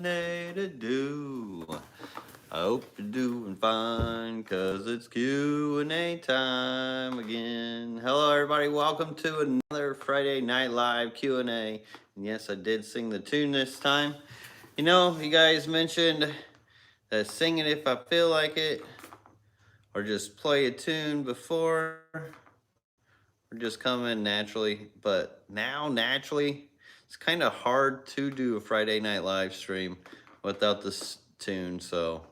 Day to do. I hope you're doing fine, cause it's Q&A time again. Hello everybody, welcome to another Friday Night Live Q&A. And yes, I did sing the tune this time. You know, you guys mentioned that sing it if I feel like it, or just play a tune before, or just come in naturally. But now, naturally, it's kind of hard to do a Friday Night Live stream without this tune, so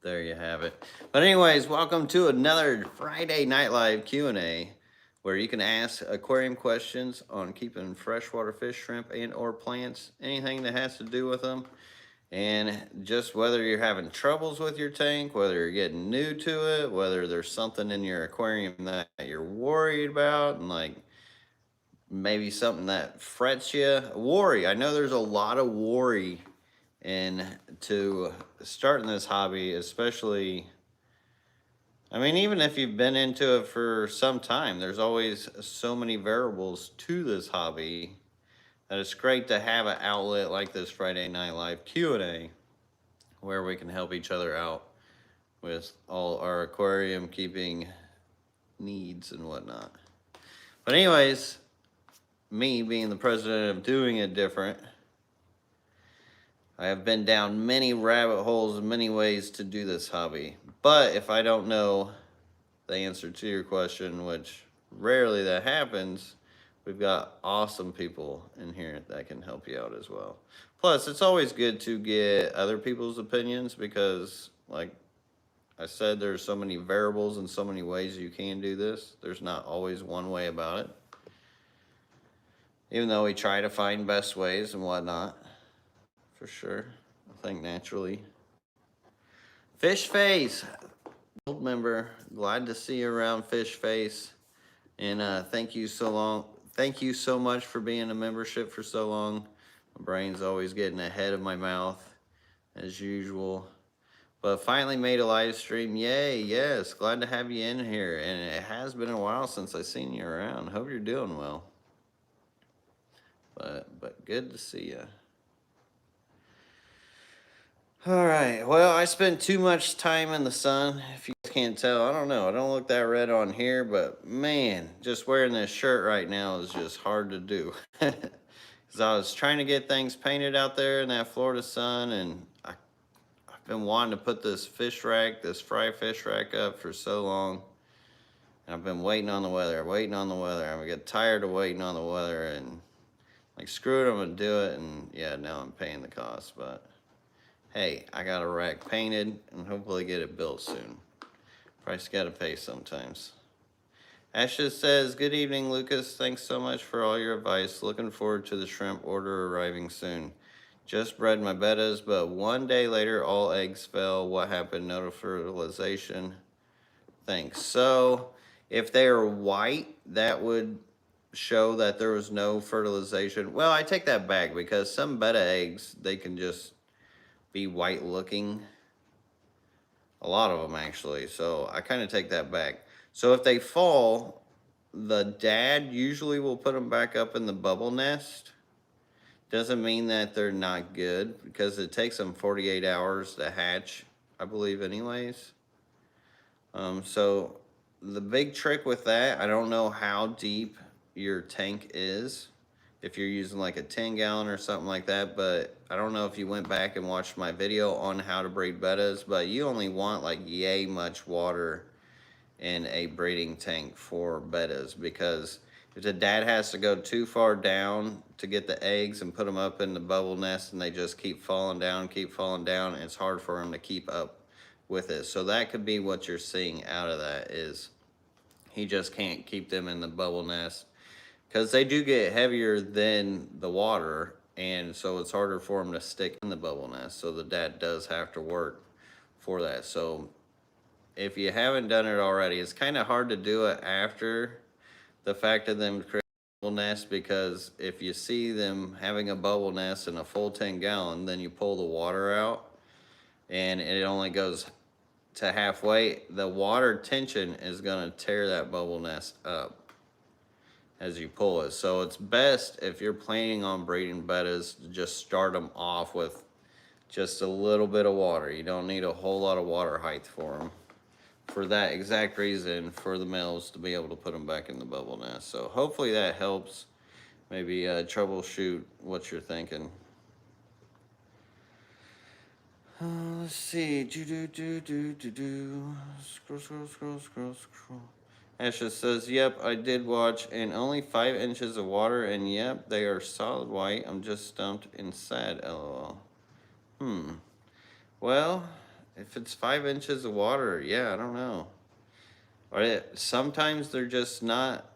there you have it. But anyways, welcome to another Friday Night Live Q&A where you can ask aquarium questions on keeping freshwater fish, shrimp, and or plants, anything that has to do with them. And just whether you're having troubles with your tank, whether you're getting new to it, whether there's something in your aquarium that you're worried about, and like maybe something that frets you. Worry. I know there's a lot of worry into starting this hobby, especially. I mean, even if you've been into it for some time, there's always so many variables to this hobby that it's great to have an outlet like this Friday Night Live Q&A where we can help each other out with all our aquarium keeping needs and whatnot. But anyways, me being the president of doing it different, I have been down many rabbit holes and many ways to do this hobby. But if I don't know the answer to your question, which rarely that happens, we've got awesome people in here that can help you out as well. Plus, it's always good to get other people's opinions because, like I said, there's so many variables and so many ways you can do this. There's not always one way about it. Even though we try to find best ways and whatnot, for sure. I think naturally. Fish Face, old member, glad to see you around, Fish Face. And thank you so long. Thank you so much for being a membership for so long. My brain's always getting ahead of my mouth, as usual. But finally made a live stream. Yay, yes. Glad to have you in here. And it has been a while since I've seen you around. Hope you're doing well. But good to see you. All right. Well, I spend too much time in the sun. If you can't tell, I don't know. I don't look that red on here, but man, just wearing this shirt right now is just hard to do. Because I was trying to get things painted out there in that Florida sun, and I've been wanting to put this fish rack, this fry fish rack up for so long. And I've been waiting on the weather, waiting on the weather. I'm gonna get tired of waiting on the weather, and like, screw it, I'm gonna do it. And yeah, now I'm paying the cost, but hey, I got a rack painted and hopefully get it built soon. Price gotta pay sometimes. Ashes says, good evening, Lucas. Thanks so much for all your advice. Looking forward to the shrimp order arriving soon. Just bred my bettas, but one day later, all eggs fell. What happened? No fertilization. Thanks. So, if they are white, that would show that there was no fertilization. Well, I take that back because some betta eggs, they can just be white looking. A lot of them actually. So I kind of take that back. So if they fall, the dad usually will put them back up in the bubble nest. Doesn't mean that they're not good because it takes them 48 hours to hatch, I believe anyways. So the big trick with that, I don't know how deep your tank is, if you're using like a 10-gallon or something like that, but I don't know if you went back and watched my video on how to breed bettas, but you only want like yay much water in a breeding tank for bettas, because if the dad has to go too far down to get the eggs and put them up in the bubble nest and they just keep falling down, it's hard for them to keep up with it. So that could be what you're seeing out of that, is he just can't keep them in the bubble nest because they do get heavier than the water, and so it's harder for them to stick in the bubble nest. So the dad does have to work for that. So if you haven't done it already, it's kind of hard to do it after the fact of them creating a bubble nest, because if you see them having a bubble nest in a full 10-gallon, then you pull the water out and it only goes to halfway, the water tension is going to tear that bubble nest up as you pull it. So it's best, if you're planning on breeding bettas, to just start them off with just a little bit of water. You don't need a whole lot of water height for them. For that exact reason, for the males to be able to put them back in the bubble nest. So hopefully that helps. Maybe troubleshoot what you're thinking. Let's see. Scroll. Asha says, yep, I did watch, and only 5 inches of water, and yep, they are solid white. I'm just stumped and sad, lol. Well, if it's 5 inches of water, yeah, I don't know. Sometimes they're just not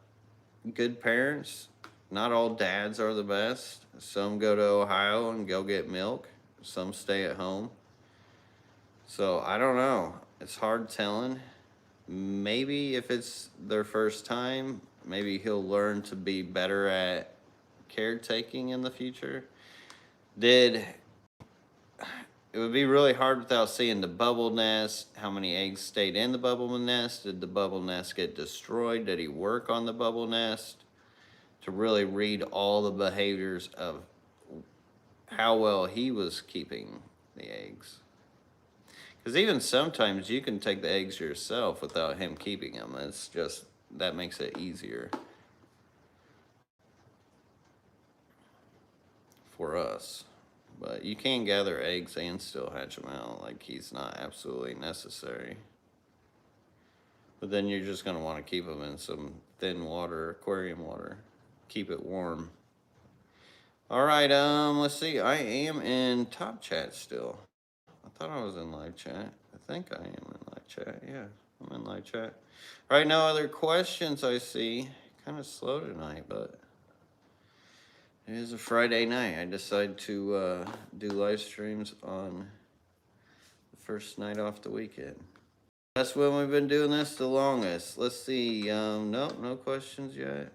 good parents. Not all dads are the best. Some go to Ohio and go get milk. Some stay at home. So I don't know. It's hard telling. Maybe if it's their first time, maybe he'll learn to be better at caretaking in the future. It would be really hard without seeing the bubble nest, how many eggs stayed in the bubble nest, did the bubble nest get destroyed, did he work on the bubble nest, to really read all the behaviors of how well he was keeping the eggs. Because even sometimes you can take the eggs yourself without him keeping them. It's just, that makes it easier for us. But you can gather eggs and still hatch them out. Like, he's not absolutely necessary. But then you're just going to want to keep them in some thin water, aquarium water. Keep it warm. All right, let's see. I am in top chat still. I thought I was in live chat. I think I am in live chat. Yeah, I'm in live chat. Right, no other questions I see. Kind of slow tonight, but it is a Friday night. I decided to do live streams on the first night off the weekend. That's when we've been doing this the longest. Let's see. Nope, no questions yet.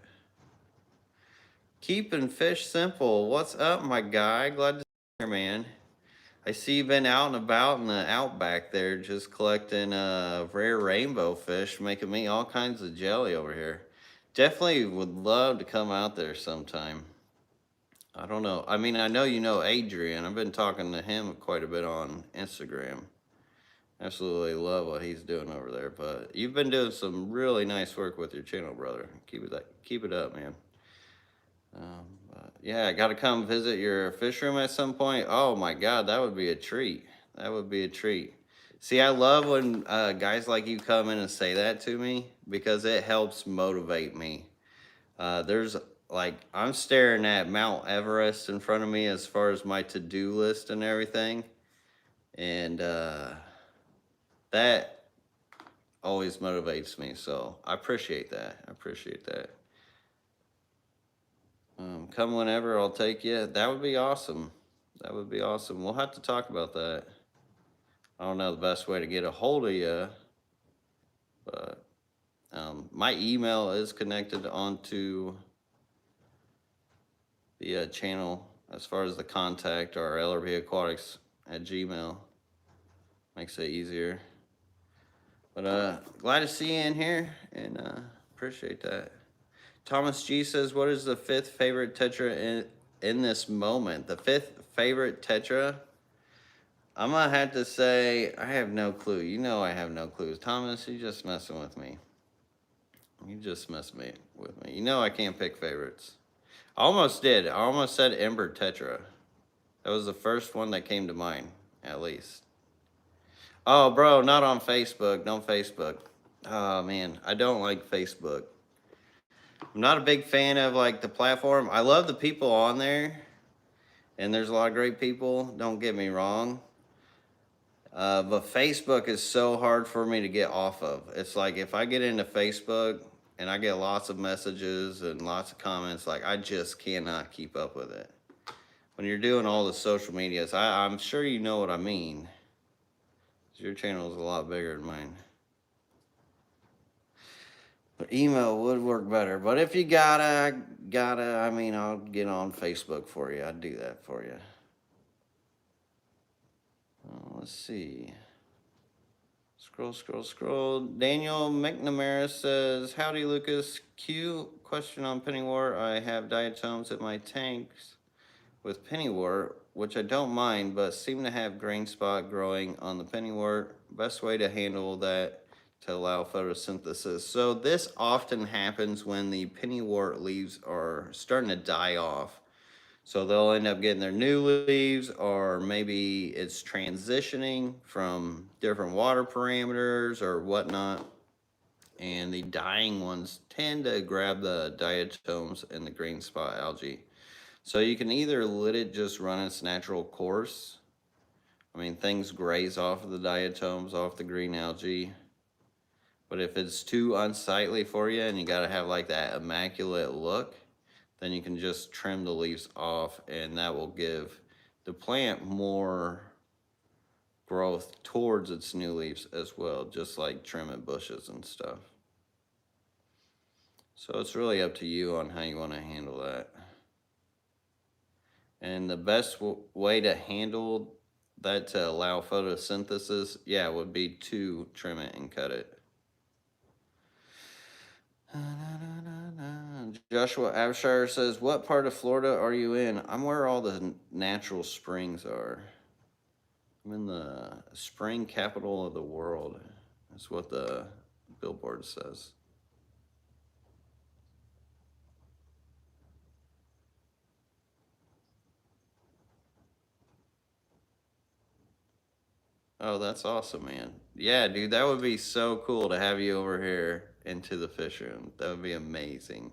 Keeping fish simple. What's up, my guy? Glad to see you here, man. I see you've been out and about in the outback there, just collecting rare rainbow fish, making me all kinds of jelly over here. Definitely would love to come out there sometime. I don't know. I mean, I know you know Adrian. I've been talking to him quite a bit on Instagram. Absolutely love what he's doing over there. But you've been doing some really nice work with your channel, brother. Keep it up, man. Yeah, I got to come visit your fish room at some point. Oh my God, that would be a treat. That would be a treat. See, I love when guys like you come in and say that to me, because it helps motivate me. I'm staring at Mount Everest in front of me as far as my to-do list and everything. And that always motivates me. So I appreciate that. Come whenever, I'll take you. That would be awesome. We'll have to talk about that. I don't know the best way to get a hold of you, but my email is connected onto the channel as far as the contact, or lrbaquatics@gmail. Makes it easier. But glad to see you in here, and appreciate that. Thomas G says, what is the 5th favorite tetra in this moment? The 5th favorite tetra? I'm going to have to say, I have no clue. You know I have no clues. Thomas, you're just messing with me. You know I can't pick favorites. I almost did. I almost said Ember Tetra. That was the first one that came to mind, at least. Oh, bro, not on Facebook. Don't Facebook. Oh, man, I don't like Facebook. I'm not a big fan of, like, the platform. I love the people on there, and there's a lot of great people. Don't get me wrong. But Facebook is so hard for me to get off of. It's like if I get into Facebook and I get lots of messages and lots of comments, like I just cannot keep up with it. When you're doing all the social medias, I'm sure you know what I mean. Your channel is a lot bigger than mine. But email would work better. But if you I mean, I'll get on Facebook for you. I'd do that for you. Let's see. Scroll. Daniel McNamara says, howdy, Lucas. Q, question on penny wart. I have diatoms in my tanks. with pennywort, which I don't mind, but seem to have grain spot growing on the pennywort. Best way to handle that to allow photosynthesis. So this often happens when the pennywort leaves are starting to die off. So they'll end up getting their new leaves, or maybe it's transitioning from different water parameters or whatnot. And the dying ones tend to grab the diatoms and the green spot algae. So you can either let it just run its natural course. I mean, things graze off of the diatoms, off the green algae. But if it's too unsightly for you and you got to have like that immaculate look, then you can just trim the leaves off, and that will give the plant more growth towards its new leaves as well, just like trimming bushes and stuff. So it's really up to you on how you want to handle that. And the best way to handle that to allow photosynthesis, yeah, would be to trim it and cut it. Joshua Abshire says, what part of Florida are you in? I'm where all the natural springs are. I'm in the spring capital of the world. That's what the billboard says. Oh, that's awesome, man. Yeah, dude, that would be so cool to have you over here into the fish room. That would be amazing.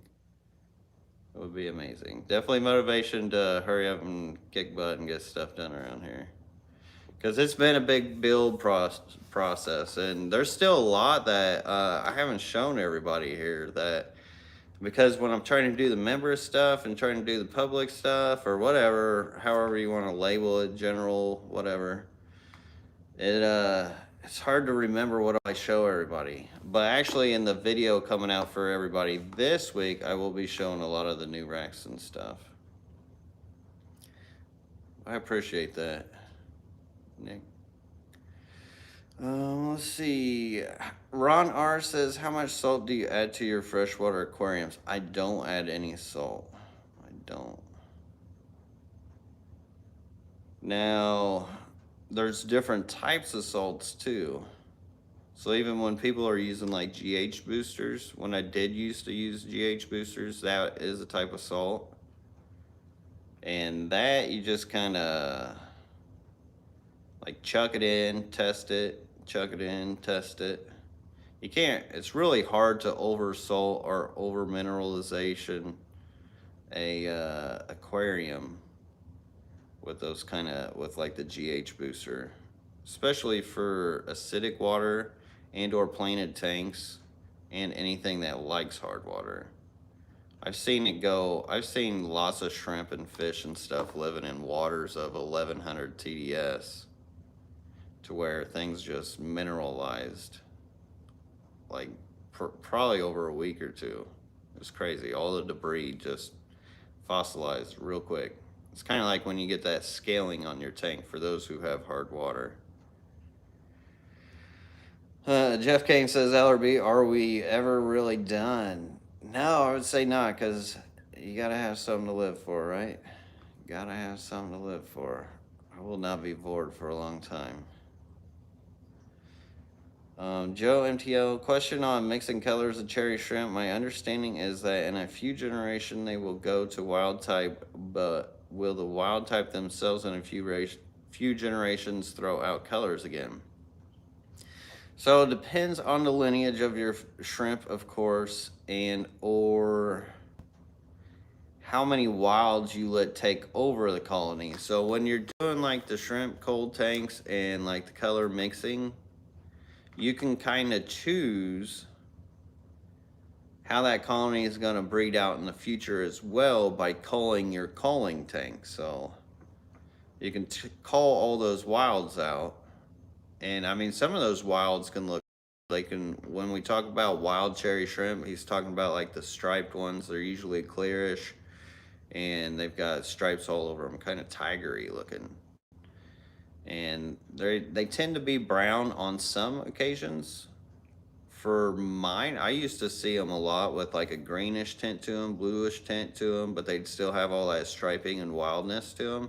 It would be amazing. Definitely motivation to hurry up and kick butt and get stuff done around here. Because it's been a big build process, and there's still a lot that I haven't shown everybody here. That because when I'm trying to do the member stuff and trying to do the public stuff or whatever, however you want to label it, general, whatever, it's hard to remember what I show everybody. But actually, in the video coming out for everybody this week, I will be showing a lot of the new racks and stuff. I appreciate that, Nick. Let's see. Ron R says, how much salt do you add to your freshwater aquariums? I don't add any salt. I don't. Now, there's different types of salts too. So even when people are using like GH boosters, when I did used to use GH boosters, that is a type of salt. And that you just kind of like chuck it in, test it, chuck it in, test it. You can't, it's really hard to over salt or over mineralization a aquarium with those kind of, with like the GH booster, especially for acidic water and or planted tanks and anything that likes hard water. I've seen it go, I've seen lots of shrimp and fish and stuff living in waters of 1100 TDS to where things just mineralized like probably over a week or two. It was crazy. All the debris just fossilized real quick. It's kind of like when you get that scaling on your tank for those who have hard water. Jeff Kane says, LRB, are we ever really done? No, I would say not, because you got to have something to live for, right? Got to have something to live for. I will not be bored for a long time. Joe MTL, question on mixing colors of cherry shrimp. My understanding is that in a few generations they will go to wild type, but will the wild type themselves in a few generations throw out colors again? So it depends on the lineage of your shrimp, of course, and or how many wilds you let take over the colony. So when you're doing like the shrimp cold tanks and like the color mixing, you can kind of choose how that colony is going to breed out in the future as well by culling your culling tank. So you can cull all those wilds out. And I mean, some of those wilds can look, they can, when we talk about wild cherry shrimp, he's talking about like the striped ones. They're usually clearish and they've got stripes all over them, kind of tigery looking. And they tend to be brown on some occasions For mine, I used to see them a lot with like a greenish tint to them, bluish tint to them, but they'd still have all that striping and wildness to them.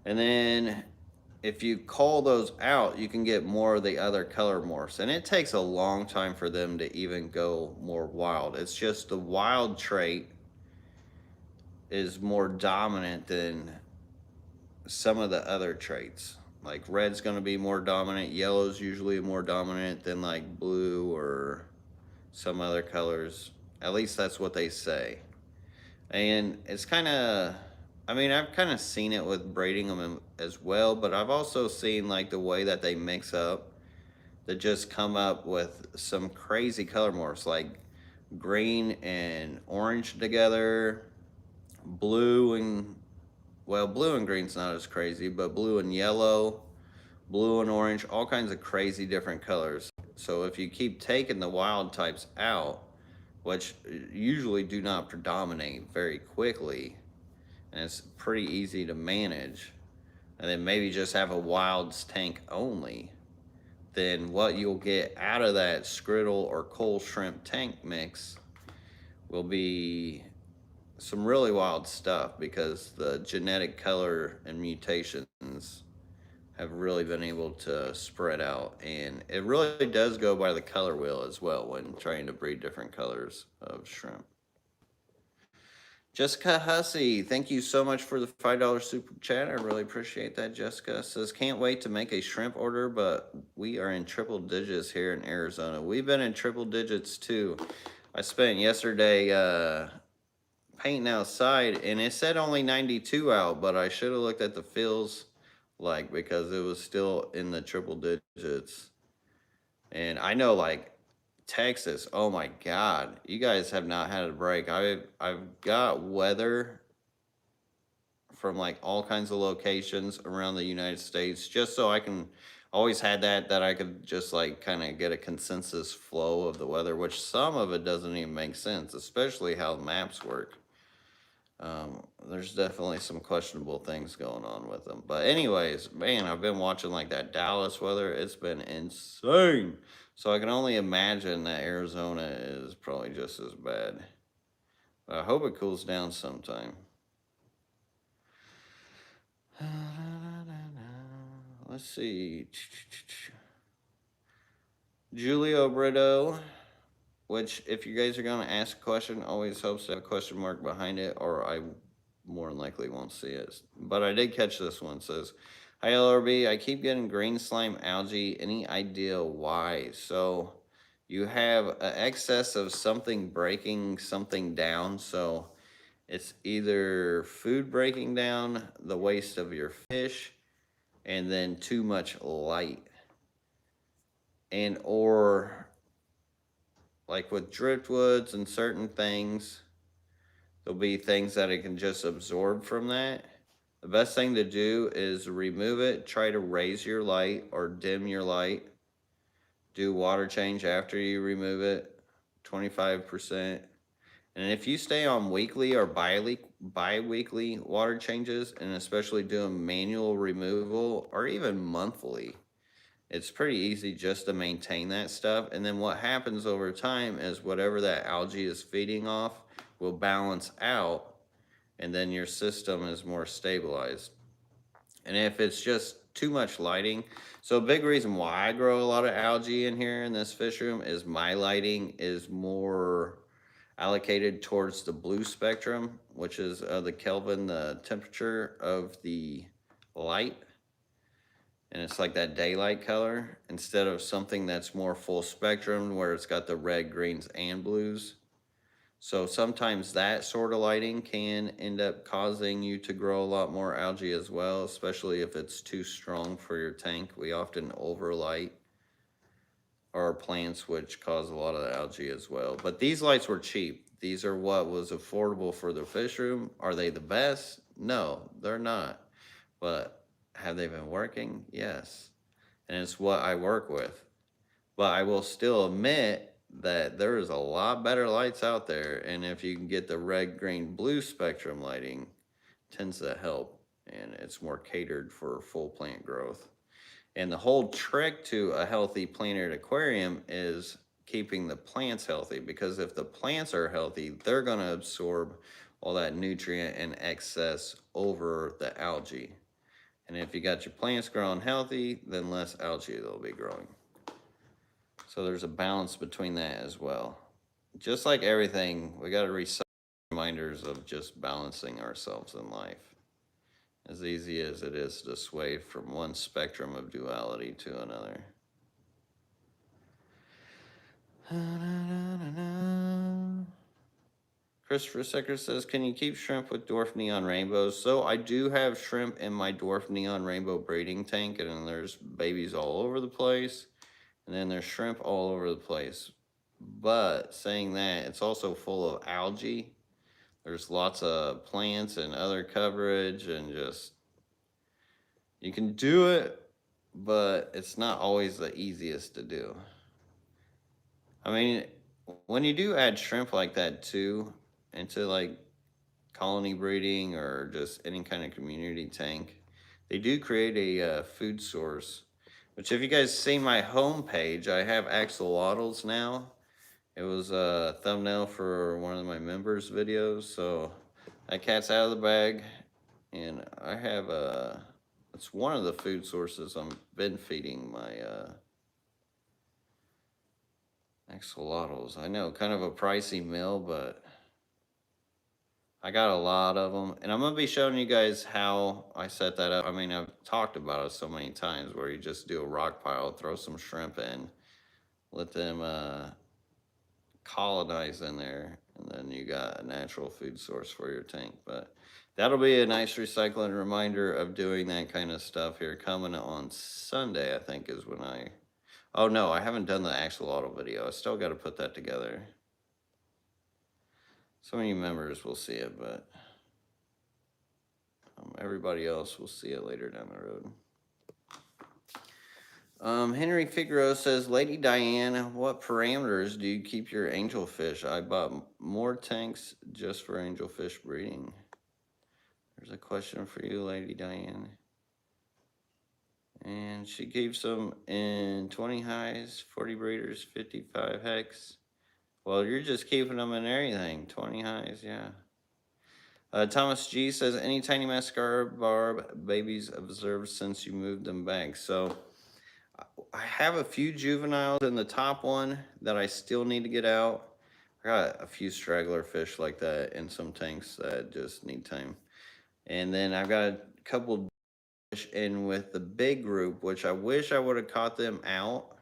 And then if you cull those out, you can get more of the other color morphs. And it takes a long time for them to even go more wild. It's just the wild trait is more dominant than some of the other traits. Like red's going to be more dominant, yellow's usually more dominant than like blue or some other colors. At least that's what they say. And it's kind of, I mean, I've kind of seen it with braiding them as well, but I've also seen like the way that they mix up that just come up with some crazy color morphs, like green and orange together, blue and, well, blue and green's not as crazy, but blue and yellow, blue and orange, all kinds of crazy different colors. So if you keep taking the wild types out, which usually do not predominate very quickly, and it's pretty easy to manage, and then maybe just have a wilds tank only, then what you'll get out of that scriddle or coal shrimp tank mix will be some really wild stuff, because the genetic color and mutations have really been able to spread out, and it really does go by the color wheel as well when trying to breed different colors of shrimp. Jessica Hussey, thank you so much for the $5 super chat. I really appreciate that. Jessica says, can't wait to make a shrimp order, but we are in triple digits here in Arizona. We've been in triple digits too. I spent yesterday painting outside, and it said only 92 out, but I should have looked at the fills, like, because it was still in the triple digits. And I know, like, Texas, oh my God, you guys have not had a break. I've got weather from like all kinds of locations around the United States, just so I can always had that I could just like kind of get a consensus flow of the weather, which some of it doesn't even make sense, especially how the maps work. There's definitely some questionable things going on with them. But anyways, man, I've been watching like that Dallas weather. It's been insane. So I can only imagine that Arizona is probably just as bad. But I hope it cools down sometime. Let's see. Julio Brito, which if you guys are going to ask a question, always hopes to have a question mark behind it, or I more than likely won't see it. But I did catch this one. It says, hi LRB, I keep getting green slime algae. Any idea why? So you have an excess of something breaking something down. So it's either food breaking down, the waste of your fish, and then too much light. And or like with driftwoods and certain things, there'll be things that it can just absorb from that. The best thing to do is remove it, try to raise your light or dim your light. Do water change after you remove it, 25%. And if you stay on weekly or bi-weekly water changes, and especially doing manual removal or even monthly, it's pretty easy just to maintain that stuff. And then what happens over time is whatever that algae is feeding off will balance out, and then your system is more stabilized. And if it's just too much lighting, so a big reason why I grow a lot of algae in here in this fish room is my lighting is more allocated towards the blue spectrum, which is the Kelvin, the temperature of the light. And it's like that daylight color instead of something that's more full spectrum where it's got the red, greens, and blues. So sometimes that sort of lighting can end up causing you to grow a lot more algae as well, especially if it's too strong for your tank. We often overlight our plants, which cause a lot of the algae as well. But these lights were cheap. These are what was affordable for the fish room. Are they the best? No, they're not. But have they been working? Yes. And it's what I work with. But I will still admit that there is a lot better lights out there. And if you can get the red, green, blue spectrum lighting, tends to help. And it's more catered for full plant growth. And the whole trick to a healthy planted aquarium is keeping the plants healthy, because if the plants are healthy, they're going to absorb all that nutrient and excess over the algae. And if you got your plants growing healthy, then less algae they'll be growing. So there's a balance between that as well. Just like everything, we got to recycle reminders of just balancing ourselves in life. As easy as it is to sway from one spectrum of duality to another. Christopher Secker says, can you keep shrimp with dwarf neon rainbows? So I do have shrimp in my dwarf neon rainbow breeding tank, and then there's babies all over the place, and then there's shrimp all over the place. But saying that, it's also full of algae. There's lots of plants and other coverage, and just, you can do it, but it's not always the easiest to do. I mean, when you do add shrimp like that too, into like colony breeding or just any kind of community tank, they do create a food source. Which, if you guys see my homepage, I have axolotls now. It was a thumbnail for one of my members' videos. So that cat's out of the bag, and I have it's one of the food sources I've been feeding my axolotls. I know, kind of a pricey meal, but I got a lot of them, and I'm going to be showing you guys how I set that up. I mean, I've talked about it so many times, where you just do a rock pile, throw some shrimp in, let them colonize in there, and then you got a natural food source for your tank. But that'll be a nice recycling reminder of doing that kind of stuff here. Coming on Sunday, I think, is when oh no, I haven't done the axolotl video. I still got to put that together. Some of you members will see it, but everybody else will see it later down the road. Henry Figueroa says, Lady Diane, what parameters do you keep your angelfish? I bought more tanks just for angelfish breeding. There's a question for you, Lady Diane. And she keeps them in 20 highs, 40 breeders, 55 hex. Well, you're just keeping them in everything. 20 highs, yeah. Thomas G says, any tiny mascara barb babies observed since you moved them back? So I have a few juveniles in the top one that I still need to get out. I got a few straggler fish like that in some tanks that just need time. And then I've got a couple fish in with the big group, which I wish I would have caught them out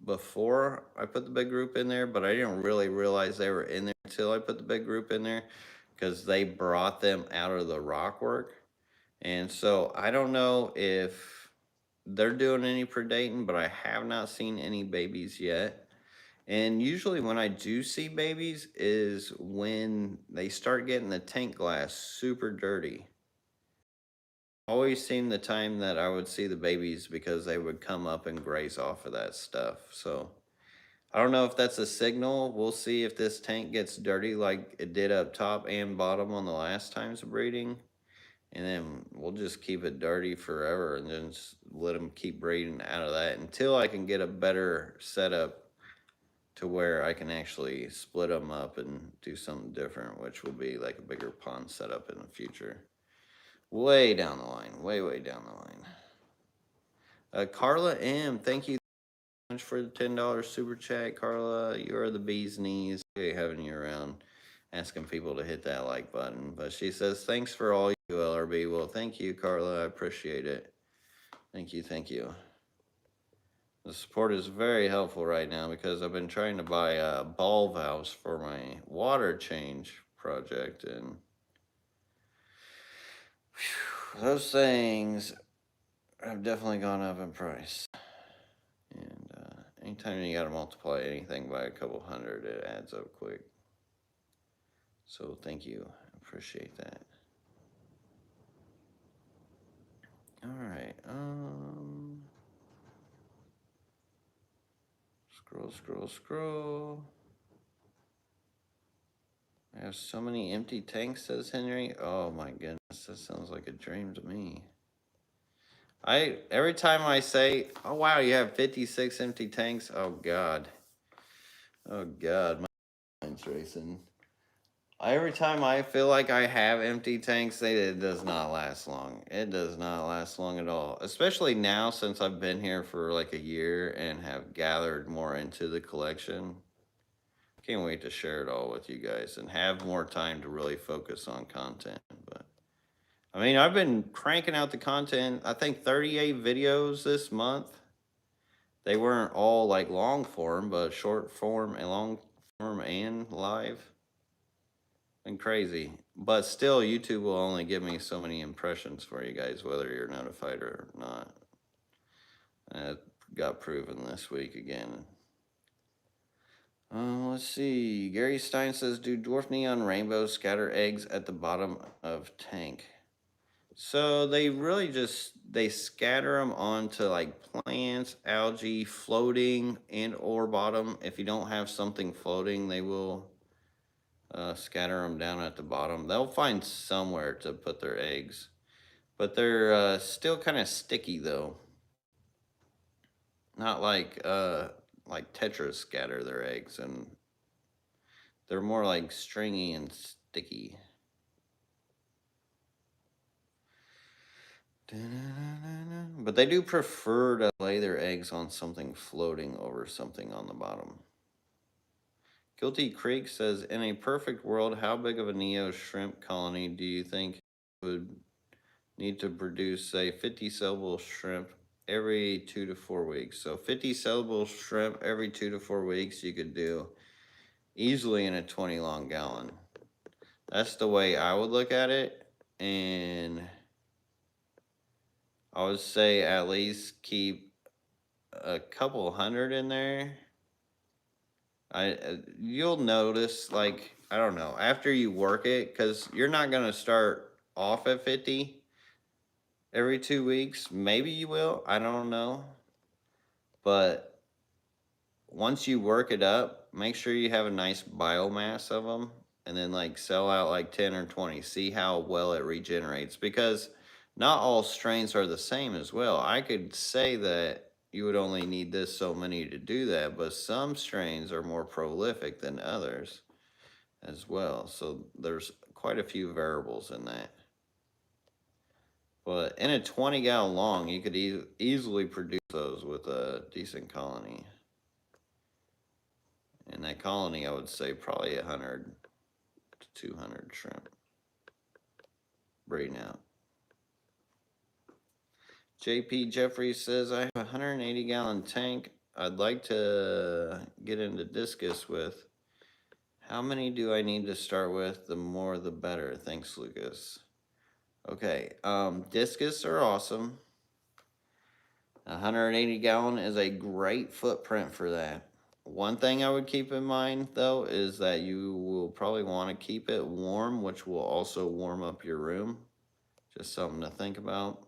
before I put the big group in there, but I didn't really realize they were in there until I put the big group in there, because they brought them out of the rock work. And so I don't know if they're doing any predating, but I have not seen any babies yet. And usually when I do see babies is when they start getting the tank glass super dirty. Always seemed the time that I would see the babies, because they would come up and graze off of that stuff. So I don't know if that's a signal. We'll see if this tank gets dirty like it did up top and bottom on the last times of breeding. And then we'll just keep it dirty forever, and then just let them keep breeding out of that until I can get a better setup to where I can actually split them up and do something different, which will be like a bigger pond setup in the future. Way down the line, way down the line. Carla M, thank you so much for the $10 super chat. Carla, you are the bee's knees. Okay, having you around, asking people to hit that like button. But she says, thanks for all you, LRB. Well, thank you, Carla. I appreciate it. Thank you, thank you. The support is very helpful right now, because I've been trying to buy ball valves for my water change project, and those things have definitely gone up in price. And anytime you got to multiply anything by a couple hundred, it adds up quick. So thank you. I appreciate that. All right. Scroll. I have so many empty tanks, says Henry. Oh my goodness, that sounds like a dream to me. Every time I say, "Oh wow, you have 56 empty tanks," oh god, my mind's racing. Every time I feel like I have empty tanks, it does not last long. It does not last long at all. Especially now since I've been here for like a year and have gathered more into the collection. Can't wait to share it all with you guys and have more time to really focus on content. But I mean, I've been cranking out the content. I think 38 videos this month. They weren't all like long form, but short form and long form and live. Been crazy. But still, YouTube will only give me so many impressions for you guys, whether you're notified or not. And it got proven this week again. Let's see. Gary Stein says, do dwarf neon rainbows scatter eggs at the bottom of tank? So they really they scatter them onto like plants, algae, floating, and or bottom. If you don't have something floating, they will scatter them down at the bottom. They'll find somewhere to put their eggs, but they're still kind of sticky though. Not like tetras scatter their eggs, and they're more like stringy and sticky. But they do prefer to lay their eggs on something floating over something on the bottom. Guilty Creek says, in a perfect world, how big of a Neo shrimp colony do you think would need to produce, say, 50 sellable shrimp every 2 to 4 weeks? So 50 sellable shrimp every 2 to 4 weeks you could do easily in a 20 long gallon. That's the way I would look at it. And I would say at least keep a couple hundred in there. You'll notice, like, I don't know, after you work it, because you're not going to start off at 50 every 2 weeks. Maybe you will, I don't know. But once you work it up, make sure you have a nice biomass of them, and then like sell out like 10 or 20. See how well it regenerates, because not all strains are the same as well. I could say that you would only need this so many to do that, but some strains are more prolific than others as well. So there's quite a few variables in that. But in a 20 gallon long, you could easily produce those with a decent colony. In that colony, I would say probably 100 to 200 shrimp breeding out. JP Jeffries says, I have a 180 gallon tank I'd like to get into discus with. How many do I need to start with? The more the better. Thanks, Lucas. Okay, discus are awesome. 180 gallon is a great footprint for that. One thing I would keep in mind though is that you will probably want to keep it warm, which will also warm up your room. Just something to think about.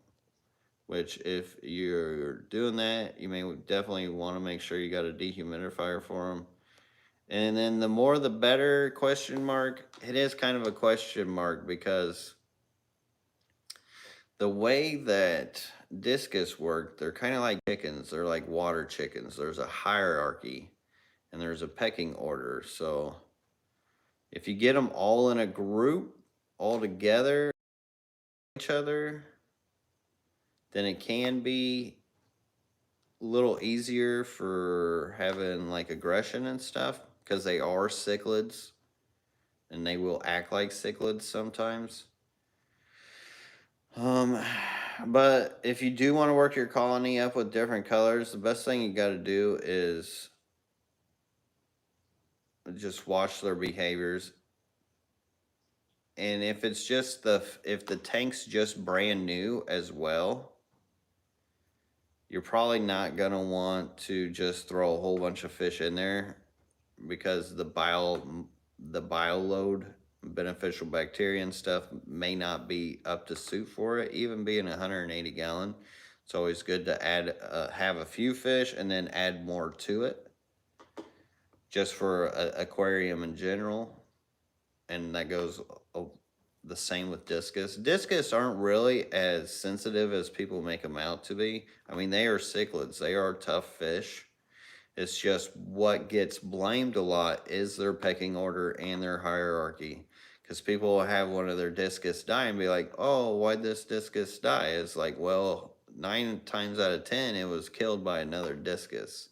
Which, if you're doing that, you may definitely want to make sure you got a dehumidifier for them. And then the more the better, question mark. It is kind of a question mark, because the way that discus work, they're kind of like chickens. They're like water chickens. There's a hierarchy and there's a pecking order. So if you get them all in a group, all together, each other, then it can be a little easier for having like aggression and stuff, because they are cichlids and they will act like cichlids sometimes. But if you do want to work your colony up with different colors, the best thing you got to do is just watch their behaviors. And if it's just if the tank's just brand new as well, you're probably not going to want to just throw a whole bunch of fish in there, because the bile load, beneficial bacteria and stuff may not be up to suit for it. Even being 180 gallon, it's always good to add have a few fish and then add more to it, just for aquarium in general. And that goes the same with discus. Discus aren't really as sensitive as people make them out to be. I mean, they are cichlids. They are tough fish. It's just what gets blamed a lot is their pecking order and their hierarchy. Because people will have one of their discus die and be like, oh, why'd this discus die? It's like, well, 9 times out of 10, it was killed by another discus.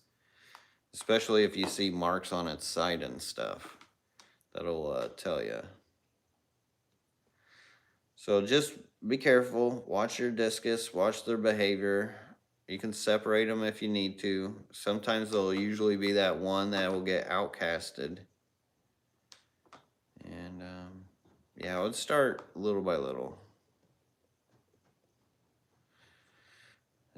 Especially if you see marks on its side and stuff. That'll tell you. So just be careful. Watch your discus. Watch their behavior. You can separate them if you need to. Sometimes there'll usually be that one that will get outcasted. And yeah, I would start little by little.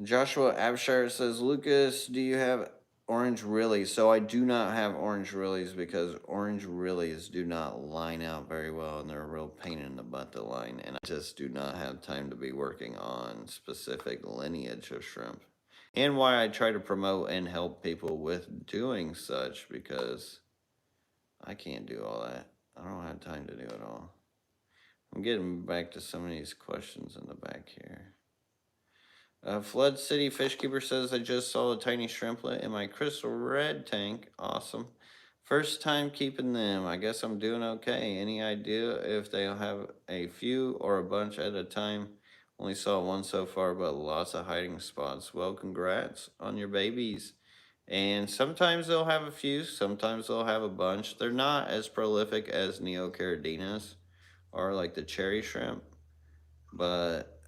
Joshua Abshire says, Lucas, do you have orange rillies? So I do not have orange rillies because orange rillies do not line out very well and they're a real pain in the butt to line. And I just do not have time to be working on specific lineage of shrimp. And why I try to promote and help people with doing such, because I can't do all that. I don't have time to do it all. I'm getting back to some of these questions in the back here. Flood City Fishkeeper says, I just saw a tiny shrimplet in my crystal red tank. Awesome. First time keeping them. I guess I'm doing okay. Any idea if they'll have a few or a bunch at a time? Only saw one so far, but lots of hiding spots. Well, congrats on your babies. And sometimes they'll have a few, sometimes they'll have a bunch. They're not as prolific as Neocardinas or like the cherry shrimp, but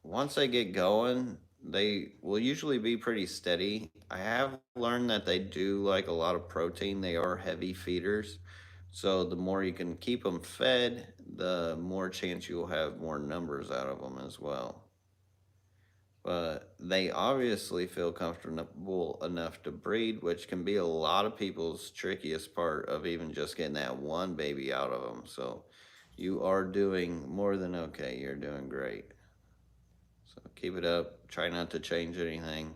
once they get going, they will usually be pretty steady. I have learned that they do like a lot of protein. They are heavy feeders. So the more you can keep them fed, the more chance you'll have more numbers out of them as well. But they obviously feel comfortable enough to breed, which can be a lot of people's trickiest part of even just getting that one baby out of them. So you are doing more than okay. You're doing great. So keep it up. Try not to change anything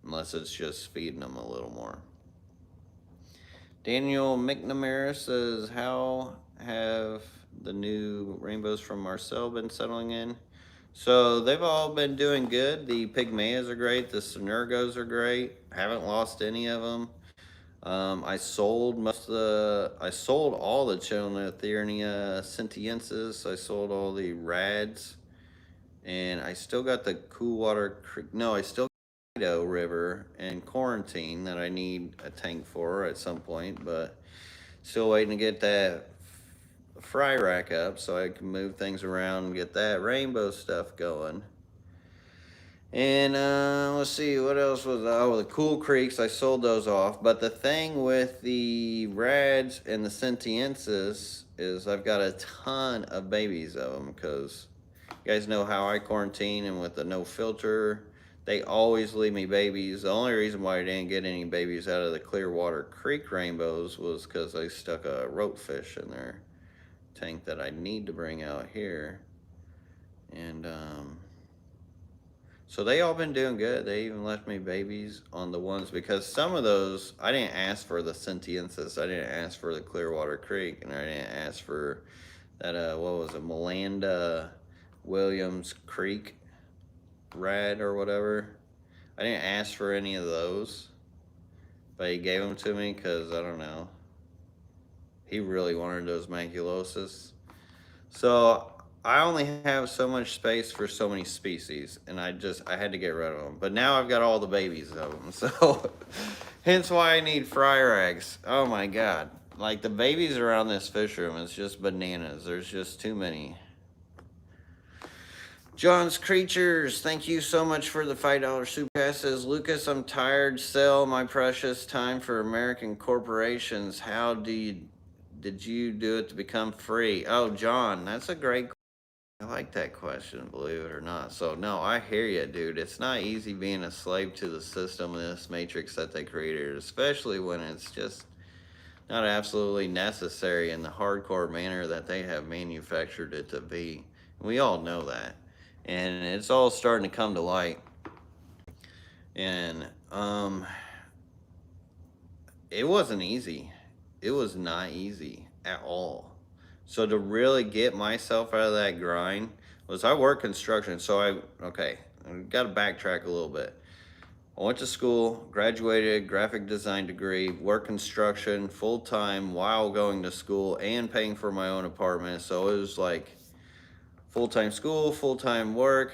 unless it's just feeding them a little more. Daniel McNamara says, how have the new rainbows from Marcel been settling in? So they've all been doing good. The Pygmaeas are great. The Synergos are great. Haven't lost any of them. I sold I sold all the Chionotherinia sentiensis. I sold all the rads. And I still got the Cool Water Creek. No, I still got the Idaho River and quarantine that I need a tank for at some point, but still waiting to get that fry rack up so I can move things around and get that rainbow stuff going. And let's see, what else was, oh, the Cool Creeks, I sold those off. But the thing with the rads and the sentiensis is I've got a ton of babies of them, because you guys know how I quarantine, and with the no filter, they always leave me babies. The only reason why I didn't get any babies out of the Clearwater Creek rainbows was because I stuck a rope fish in their tank that I need to bring out here. And so they all been doing good. They even left me babies on the ones, because some of those, I didn't ask for the sentiensis. I didn't ask for the Clearwater Creek, and I didn't ask for that, what was it, Melanda Williams Creek rad or whatever. I didn't ask for any of those, but he gave them to me because, I don't know, he really wanted those maculosus. So I only have so much space for so many species, and I had to get rid of them. But now I've got all the babies of them, so hence why I need fry rags. Oh my God. Like, the babies around this fish room is just bananas. There's just too many. John's Creatures, thank you so much for the $5 super chat. Says, Lucas, I'm tired. Sell my precious time for American corporations. How did you do it to become free? Oh, John, that's a great question. I like that question, believe it or not. So, no, I hear you, dude. It's not easy being a slave to the system in this matrix that they created, especially when it's just not absolutely necessary in the hardcore manner that they have manufactured it to be. We all know that. And it's all starting to come to light. And it wasn't easy. It was not easy at all. So to really get myself out of that grind was I work construction. So I got to backtrack a little bit. I went to school, graduated, graphic design degree, worked construction full time while going to school and paying for my own apartment. So it was like full time school, full time work,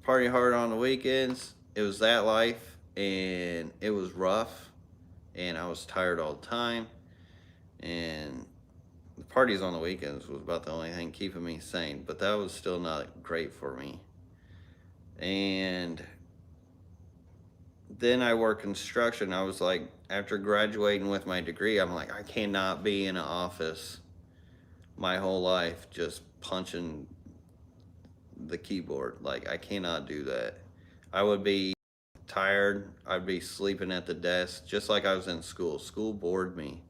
party hard on the weekends. It was that life, and it was rough, and I was tired all the time. And the parties on the weekends was about the only thing keeping me sane, but that was still not great for me. And then I worked construction. I was like, after graduating with my degree, I'm like, I cannot be in an office my whole life just punching the keyboard. Like, I cannot do that. I would be tired. I'd be sleeping at the desk, just like I was in school. School bored me.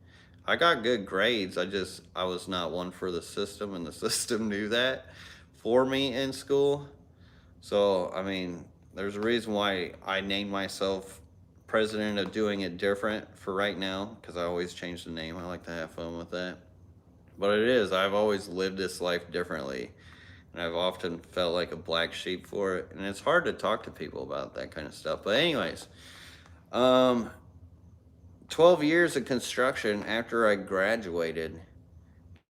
I got good grades. I was not one for the system, and the system knew that for me in school. So, I mean, there's a reason why I named myself president of doing it different for right now, because I always change the name. I like to have fun with that. But it is, I've always lived this life differently. And I've often felt like a black sheep for it. And it's hard to talk to people about that kind of stuff. But, anyways, um, 12 years of construction after I graduated,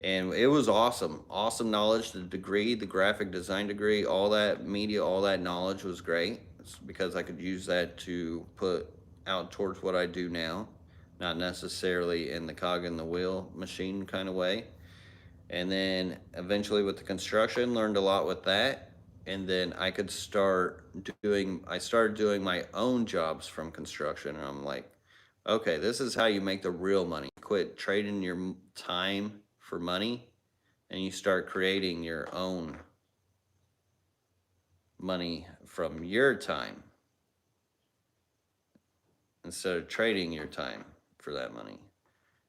and it was awesome. Awesome knowledge. The degree, the graphic design degree, all that media, all that knowledge was great. It's because I could use that to put out towards what I do now, not necessarily in the cog in the wheel machine kind of way. And then eventually with the construction, learned a lot with that. And then I started doing my own jobs from construction. And I'm like, okay, this is how you make the real money. Quit trading your time for money, and you start creating your own money from your time instead of trading your time for that money.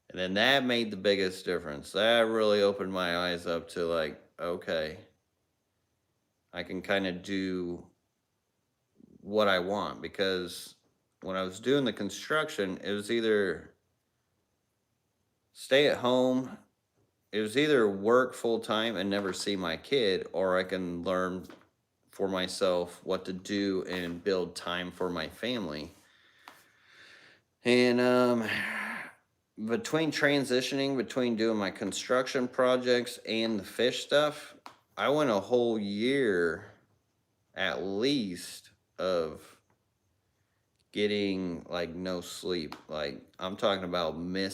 And then that made the biggest difference. That really opened my eyes up to like, okay, I can kind of do what I want, because when I was doing the construction, it was either stay at home, it was either work full time and never see my kid, or I can learn for myself what to do and build time for my family. And between transitioning between doing my construction projects and the fish stuff, I went a whole year at least of getting like no sleep. Like, I'm talking about missing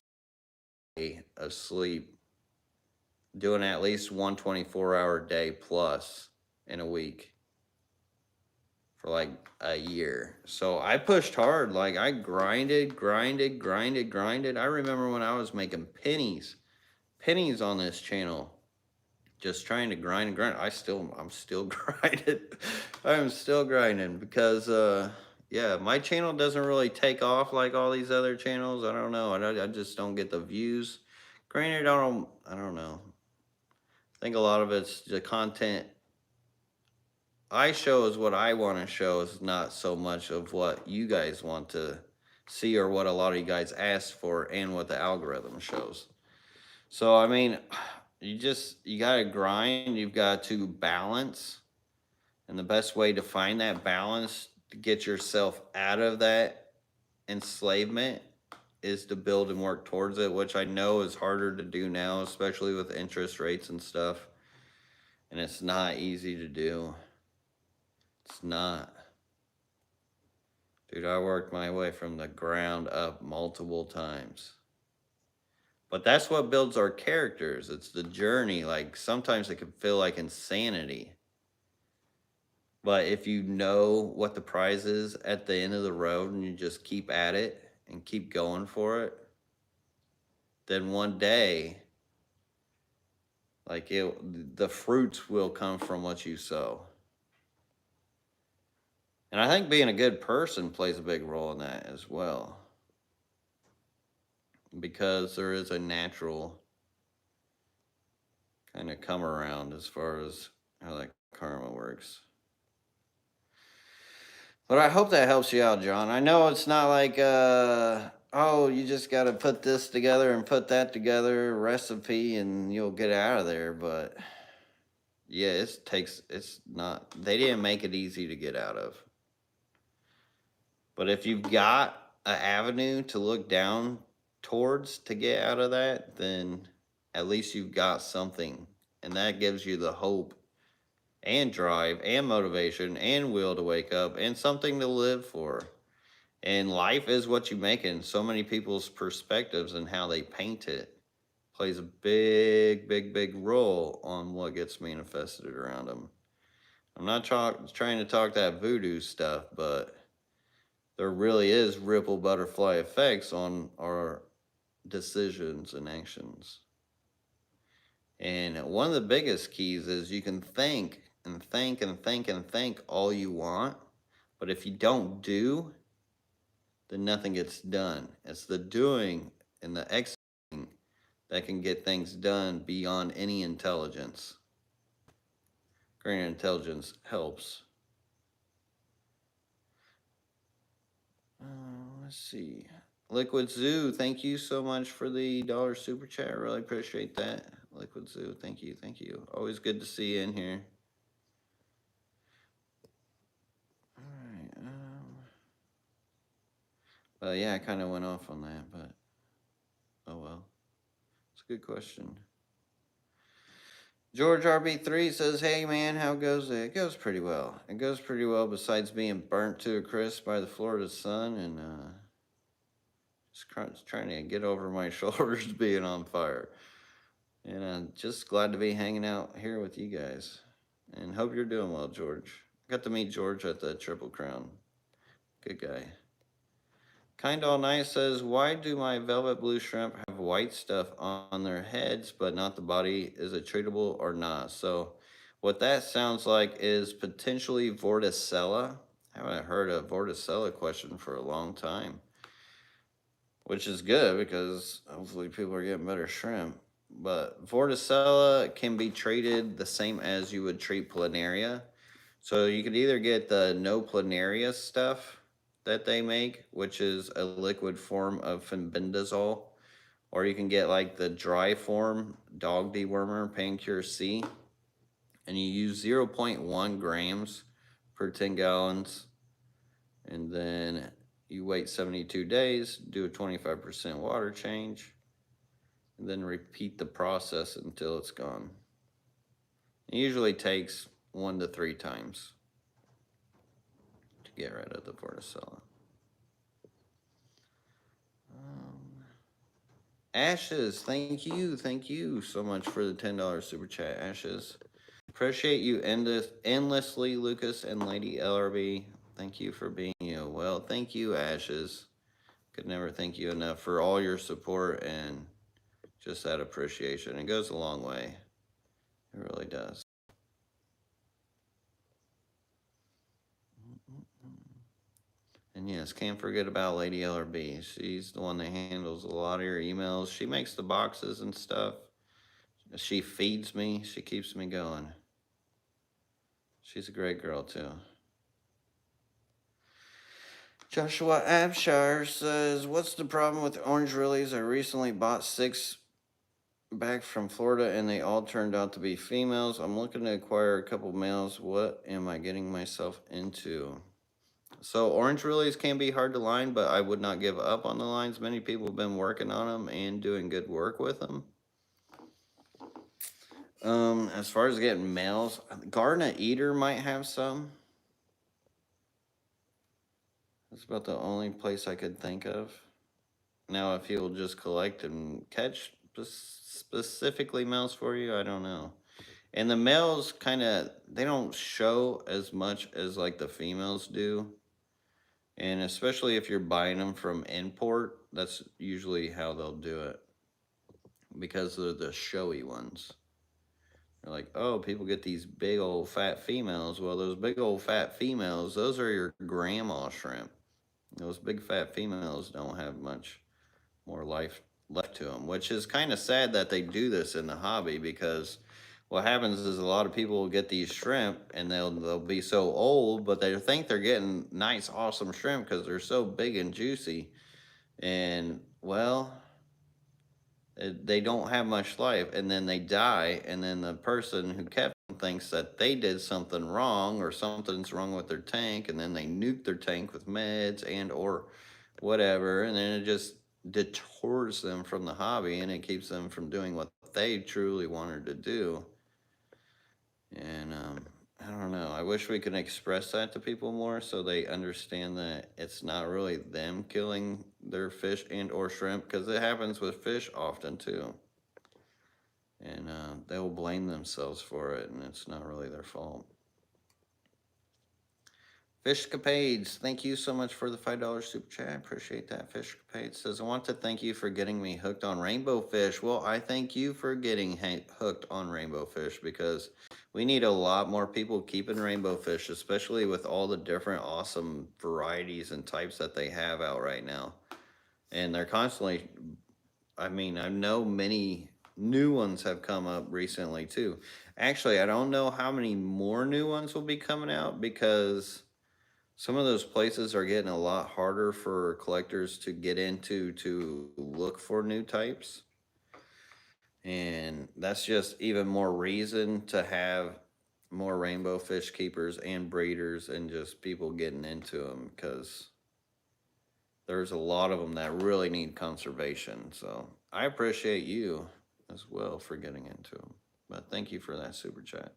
of sleep, doing at least 1 24-hour day plus in a week for like a year. So I pushed hard. Like, I grinded. I remember when I was making pennies on this channel, just trying to grind and grind. I'm still grinding. I'm still grinding because, yeah, my channel doesn't really take off like all these other channels. I don't know. I just don't get the views. Granted, I don't know. I think a lot of it's the content I show is what I want to show, is not so much of what you guys want to see or what a lot of you guys ask for and what the algorithm shows. So, I mean, you got to grind, you've got to balance. And the best way to find that balance to get yourself out of that enslavement is to build and work towards it, which I know is harder to do now, especially with interest rates and stuff. And it's not easy to do. It's not. Dude, I worked my way from the ground up multiple times. But that's what builds our characters. It's the journey. Like, sometimes it can feel like insanity. But if you know what the prize is at the end of the road and you just keep at it and keep going for it, then one day, like, the fruits will come from what you sow. And I think being a good person plays a big role in that as well, because there is a natural kind of come around as far as how that karma works. But I hope that helps you out, John. I know it's not like oh, you just got to put this together and put that together, recipe, and you'll get out of there. But yeah, it's not, they didn't make it easy to get out of. But if you've got an avenue to look down towards to get out of that, then at least you've got something. And that gives you the hope and drive and motivation and will to wake up and something to live for. And life is what you make it. And so many people's perspectives and how they paint it plays a big, big, big role on what gets manifested around them. I'm not trying to talk that voodoo stuff, but there really is ripple butterfly effects on our decisions and actions. And one of the biggest keys is you can think and think and think and think all you want, but if you don't do, then nothing gets done. It's the doing and the executing that can get things done beyond any intelligence. Greater intelligence helps. Let's see. Liquid Zoo, thank you so much for the dollar super chat. I really appreciate that. Liquid Zoo, thank you, thank you. Always good to see you in here. All right. Well, yeah, I kind of went off on that, but oh well. It's a good question. George RB3 says, hey man, how goes it? It goes pretty well. It goes pretty well besides being burnt to a crisp by the Florida sun and just trying to get over my shoulders being on fire. And I'm just glad to be hanging out here with you guys. And hope you're doing well, George. Got to meet George at the Triple Crown. Good guy. Kind All Nice says, why do my velvet blue shrimp have white stuff on their heads, but not the body? Is it treatable or not? So what that sounds like is potentially vorticella. I haven't heard a vorticella question for a long time, which is good because hopefully people are getting better shrimp. But vorticella can be treated the same as you would treat planaria. So you could either get the no planaria stuff that they make, which is a liquid form of fenbendazole, or you can get like the dry form dog dewormer Pancure C, and you use 0.1 grams per 10 gallons, and then you wait 72 days, do a 25% water change, and then repeat the process until it's gone. It usually takes 1 to 3 times to get rid of the vorticella. Ashes, thank you so much for the $10 super chat, Ashes. Appreciate you endlessly, Lucas and Lady LRB. Thank you for being you. Well, thank you, Ashes. Could never thank you enough for all your support and just that appreciation. It goes a long way. It really does. And yes, can't forget about Lady LRB. She's the one that handles a lot of your emails. She makes the boxes and stuff. She feeds me. She keeps me going. She's a great girl, too. Joshua Abshire says, what's the problem with orange lilies? I recently bought 6 back from Florida and they all turned out to be females. I'm looking to acquire a couple males. What am I getting myself into? So orange lilies can be hard to line, but I would not give up on the lines. Many people have been working on them and doing good work with them. As far as getting males, Garnet Eater might have some. That's about the only place I could think of. Now, if he'll just collect and catch specifically males for you, I don't know. And the males they don't show as much as like the females do. And especially if you're buying them from import, that's usually how they'll do it. Because they're the showy ones. They're like, oh, people get these big old fat females. Well, those big old fat females, those are your grandma shrimp. Those big fat females don't have much more life left to them, which is kind of sad that they do this in the hobby, because what happens is a lot of people will get these shrimp and they'll be so old, but they think they're getting nice, awesome shrimp because they're so big and juicy. And well, they don't have much life, and then they die, and then the person who kept them thinks that they did something wrong or something's wrong with their tank, and then they nuke their tank with meds and or whatever, and then it just detours them from the hobby, and it keeps them from doing what they truly wanted to do. And I don't know. I wish we could express that to people more so they understand that it's not really them killing their fish and or shrimp, because it happens with fish often too. And they will blame themselves for it, and it's not really their fault. Fishcapades, thank you so much for the $5 super chat. I appreciate that. Fishcapades says, I want to thank you for getting me hooked on rainbow fish. Well, I thank you for getting hooked on rainbow fish, because we need a lot more people keeping rainbow fish, especially with all the different awesome varieties and types that they have out right now. And they're constantly, I mean, I know many new ones have come up recently too. Actually, I don't know how many more new ones will be coming out, because some of those places are getting a lot harder for collectors to get into to look for new types. And that's just even more reason to have more rainbow fish keepers and breeders and just people getting into them, because there's a lot of them that really need conservation. So I appreciate you as well for getting into them. But thank you for that super chat.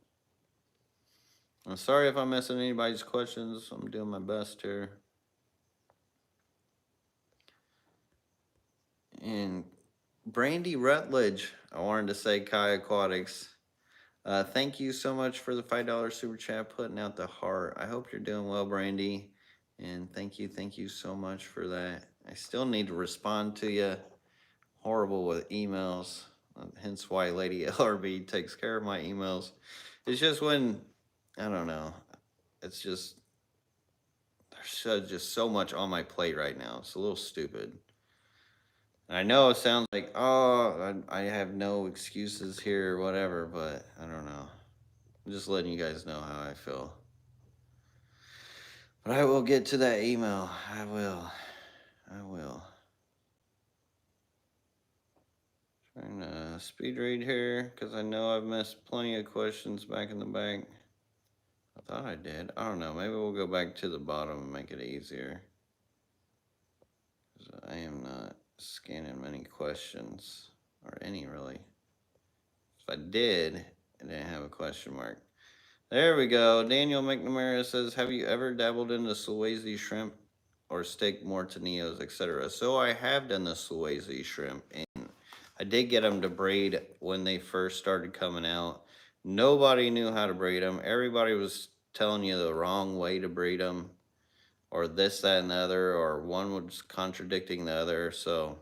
I'm sorry if I'm missing anybody's questions. I'm doing my best here. And Brandy Rutledge, I wanted to say Kai Aquatics. Thank you so much for the $5 super chat, putting out the heart. I hope you're doing well, Brandy. And thank you so much for that. I still need to respond to you. Horrible with emails, hence why Lady LRB takes care of my emails. It's just when, I don't know, it's just, there's just so much on my plate right now. It's a little stupid. I know it sounds like, oh, I have no excuses here or whatever, but I don't know. I'm just letting you guys know how I feel. But I will get to that email. I will. Trying to speed read here, because I know I've missed plenty of questions back in the bank. I thought I did. I don't know. Maybe we'll go back to the bottom and make it easier, because I am not scanning many questions, or any really. If I did, I didn't have a question mark. There we go. Daniel McNamara says, have you ever dabbled in the Sulawesi shrimp or steak mortanios, etc.? So I have done the Sulawesi shrimp, and I did get them to braid when they first started coming out. Nobody knew how to braid them. Everybody was telling you the wrong way to braid them, or this, that, and the other, or one was contradicting the other. So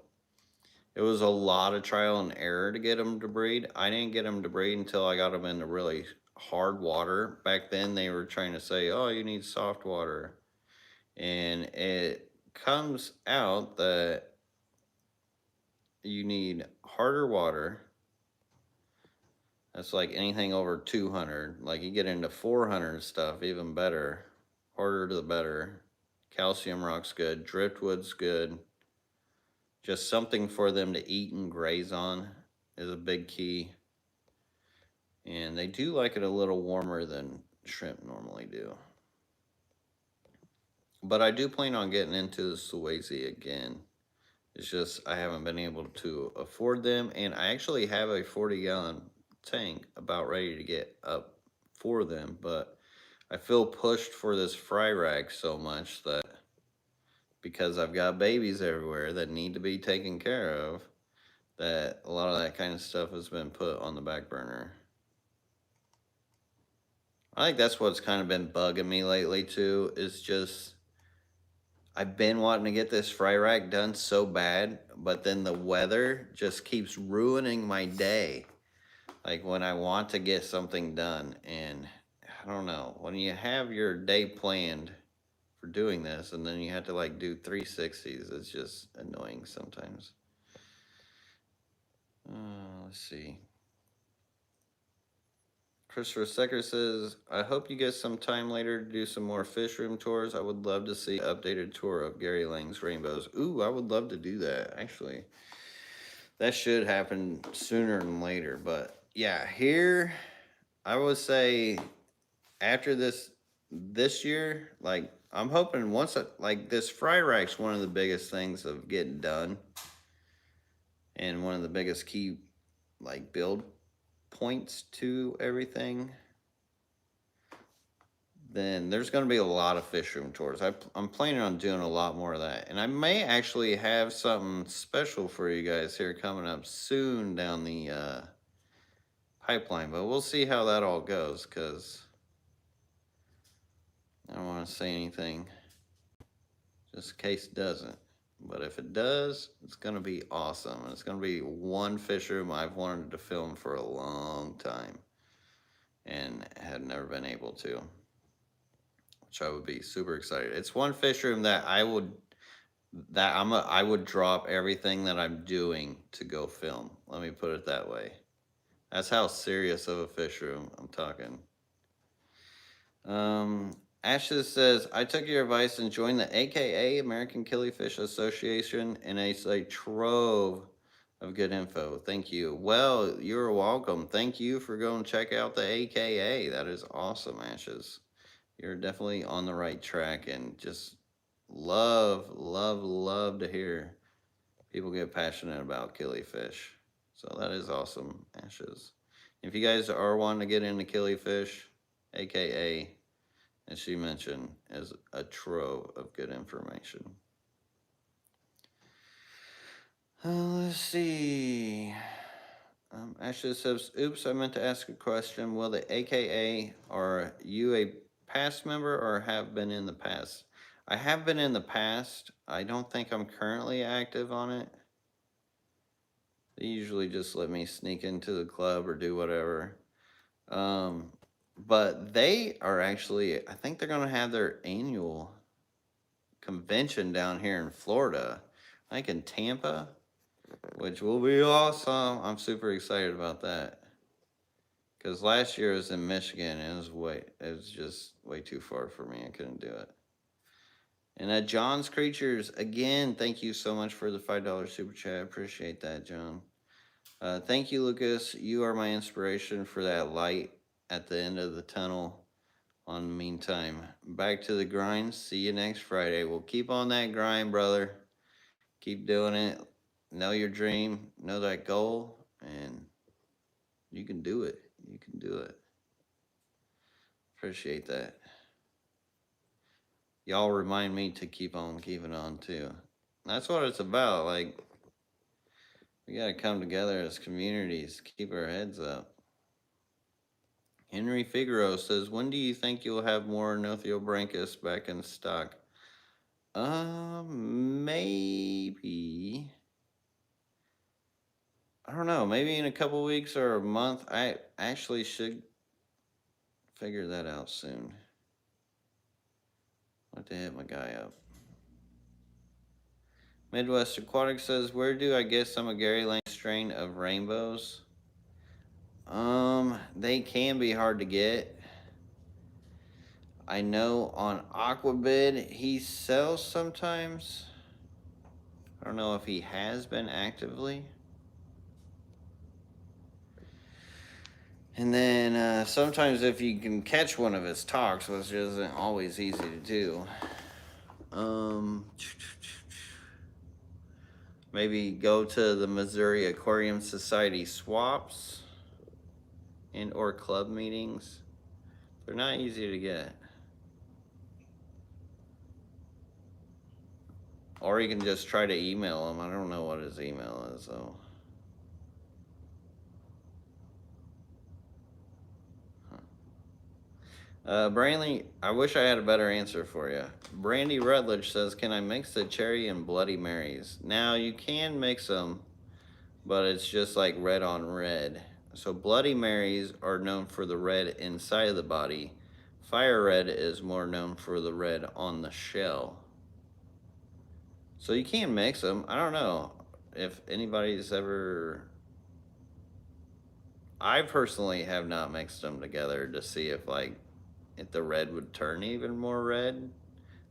it was a lot of trial and error to get them to breed. I didn't get them to breed until I got them into really hard water. Back then, they were trying to say, oh, you need soft water. And it comes out that you need harder water. That's like anything over 200. Like you get into 400 stuff, even better. Harder the better. Calcium rock's good. Driftwood's good. Just something for them to eat and graze on is a big key. And they do like it a little warmer than shrimp normally do. But I do plan on getting into the Sulawesi again. It's just I haven't been able to afford them. And I actually have a 40-gallon tank about ready to get up for them. But I feel pushed for this fry rack so much that, because I've got babies everywhere that need to be taken care of, that a lot of that kind of stuff has been put on the back burner. I think that's what's kind of been bugging me lately too, is just I've been wanting to get this fry rack done so bad, but then the weather just keeps ruining my day. Like when I want to get something done, and I don't know, when you have your day planned for doing this and then you have to like do 360s, it's just annoying sometimes. Let's see. Christopher Secker says, I hope you get some time later to do some more fish room tours. I would love to see an updated tour of Gary Lang's rainbows. Ooh, I would love to do that, actually. That should happen sooner than later. But yeah, here, I would say after this year, like, I'm hoping like, this fry rack's one of the biggest things of getting done. And one of the biggest key, like, build points to everything. Then there's going to be a lot of fish room tours. I'm planning on doing a lot more of that. And I may actually have something special for you guys here coming up soon down the pipeline. But we'll see how that all goes, because I don't want to say anything just in case it doesn't. But if it does, it's going to be awesome. It's going to be one fish room I've wanted to film for a long time and had never been able to, which I would be super excited. It's one fish room that I would drop everything that I'm doing to go film. Let me put it that way. That's how serious of a fish room I'm talking. Ashes says, I took your advice and joined the AKA American Killifish Association, and it's a trove of good info. Thank you. Well, you're welcome. Thank you for going to check out the AKA. That is awesome, Ashes. You're definitely on the right track, and just love to hear people get passionate about killifish. So that is awesome, Ashes. If you guys are wanting to get into killifish, AKA, as she mentioned, is a trove of good information. Let's see. Ashley says, oops, I meant to ask a question. Will the AKA, are you a past member or have been in the past? I have been in the past. I don't think I'm currently active on it. They usually just let me sneak into the club or do whatever. But they are actually, I think they're going to have their annual convention down here in Florida, I think in Tampa, which will be awesome. I'm super excited about that. Because last year it was in Michigan, and it was just way too far for me. I couldn't do it. And John's Creatures, again, thank you so much for the $5 super chat. I appreciate that, John. Thank you, Lucas. You are my inspiration for that light at the end of the tunnel. On the meantime, back to the grind. See you next Friday. We'll keep on that grind, brother. Keep doing it. Know your dream. Know that goal. And you can do it. You can do it. Appreciate that. Y'all remind me to keep on keeping on, too. That's what it's about. Like, we got to come together as communities. Keep our heads up. Henry Figaro says, when do you think you'll have more Nothiobranchus back in stock? Maybe. I don't know. Maybe in a couple weeks or a month. I actually should figure that out soon. I'll have to hit my guy up. Midwest Aquatic says, where do I get some of Gary Lang's strain of rainbows? They can be hard to get. I know on Aquabid he sells sometimes. I don't know if he has been actively. And then sometimes if you can catch one of his talks, which isn't always easy to do. Maybe go to the Missouri Aquarium Society swaps and or club meetings. They're not easy to get. Or you can just try to email him. I don't know what his email is, though. Brandy, I wish I had a better answer for you. Brandy Rutledge says, can I mix the cherry and Bloody Marys? Now, you can mix them, but it's just like red on red. So Bloody Marys are known for the red inside of the body. Fire Red is more known for the red on the shell. So you can mix them. I don't know if anybody's ever... I personally have not mixed them together to see if if the red would turn even more red,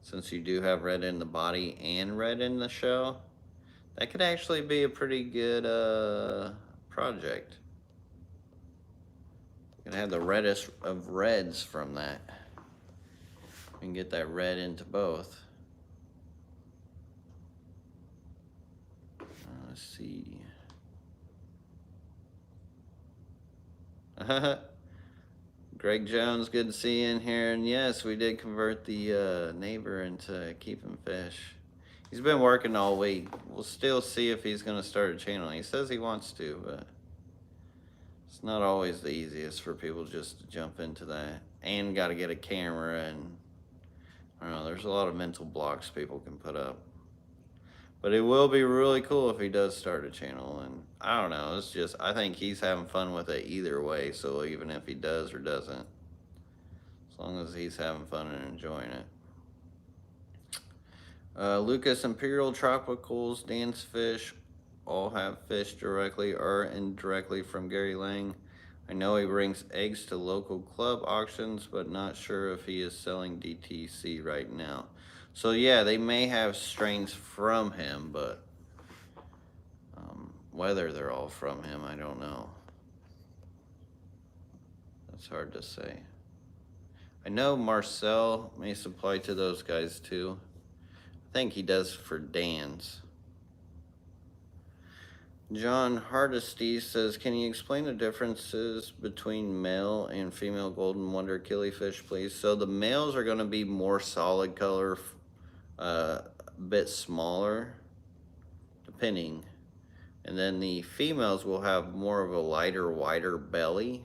since you do have red in the body and red in the shell. That could actually be a pretty good project. Gonna have the reddest of reds from that. We can get that red into both. Let's see. Greg Jones, good to see you in here. And yes, we did convert the neighbor into keeping fish. He's been working all week. We'll still see if he's going to start a channel. He says he wants to, but it's not always the easiest for people just to jump into that. And got to get a camera, and I don't know, there's a lot of mental blocks people can put up. But it will be really cool if he does start a channel. And I don't know, it's just, I think he's having fun with it either way. So even if he does or doesn't, as long as he's having fun and enjoying it. Lucas Imperial Tropicals, Dance Fish, all have fish directly or indirectly from Gary Lang. I know he brings eggs to local club auctions, but not sure if he is selling DTC right now. So yeah, they may have strains from him, but whether they're all from him, I don't know. That's hard to say. I know Marcel may supply to those guys too. I think he does for Dan's. John Hardesty says, can you explain the differences between male and female golden wonder killifish, please? So the males are going to be more solid color, a bit smaller, depending. And then the females will have more of a lighter, wider belly,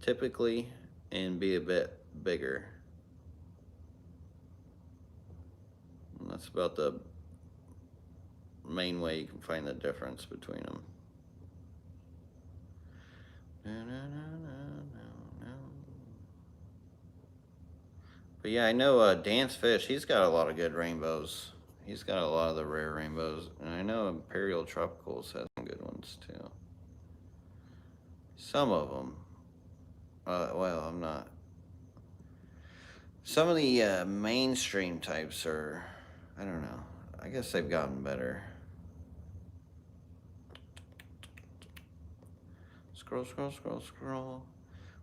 typically, and be a bit bigger. And that's about the main way you can find the difference between them. But yeah, I know Dance Fish, he's got a lot of good rainbows. He's got a lot of the rare rainbows. And I know Imperial Tropicals has some good ones too. Some of them. Well, I'm not. Some of the mainstream types are, I don't know. I guess they've gotten better. Scroll.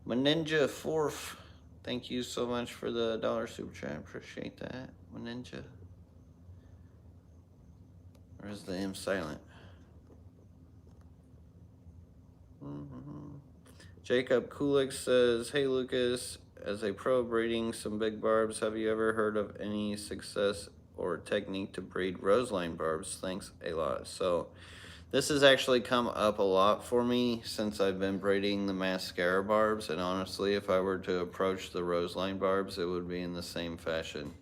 Maninja Fourth. Thank you so much for the $1 super chat. Appreciate that, Maninja. Or is the M silent? Jacob Kulik says, hey Lucas, as a pro breeding some big barbs, have you ever heard of any success or technique to breed roseline barbs? Thanks a lot. So this has actually come up a lot for me since I've been breeding the mascara barbs, and honestly, if I were to approach the roseline barbs, it would be in the same fashion.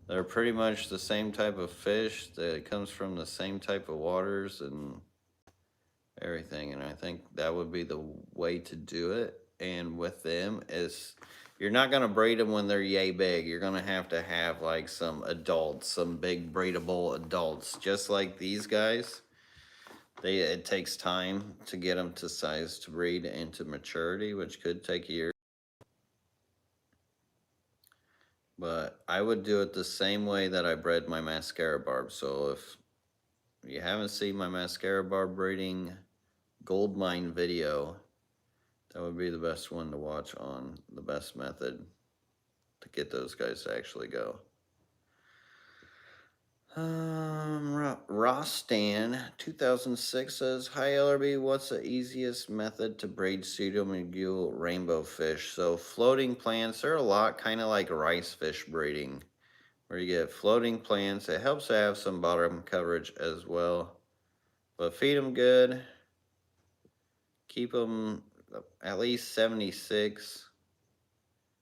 They're pretty much the same type of fish, that comes from the same type of waters and everything, and I think that would be the way to do it. And with them is, you're not going to breed them when they're yay big. You're going to have like some adults, some big breedable adults, just like these guys. It takes time to get them to size to breed into maturity, which could take years. But I would do it the same way that I bred my mascara barb. So if you haven't seen my mascara barb breeding gold mine video, that would be the best one to watch on the best method to get those guys to actually go. Rostan 2006 says, hi LRB, what's the easiest method to breed pseudomugule rainbow fish? So floating plants are a lot kind of like rice fish breeding, where you get floating plants. It helps to have some bottom coverage as well, but feed them good. Keep them at least 76,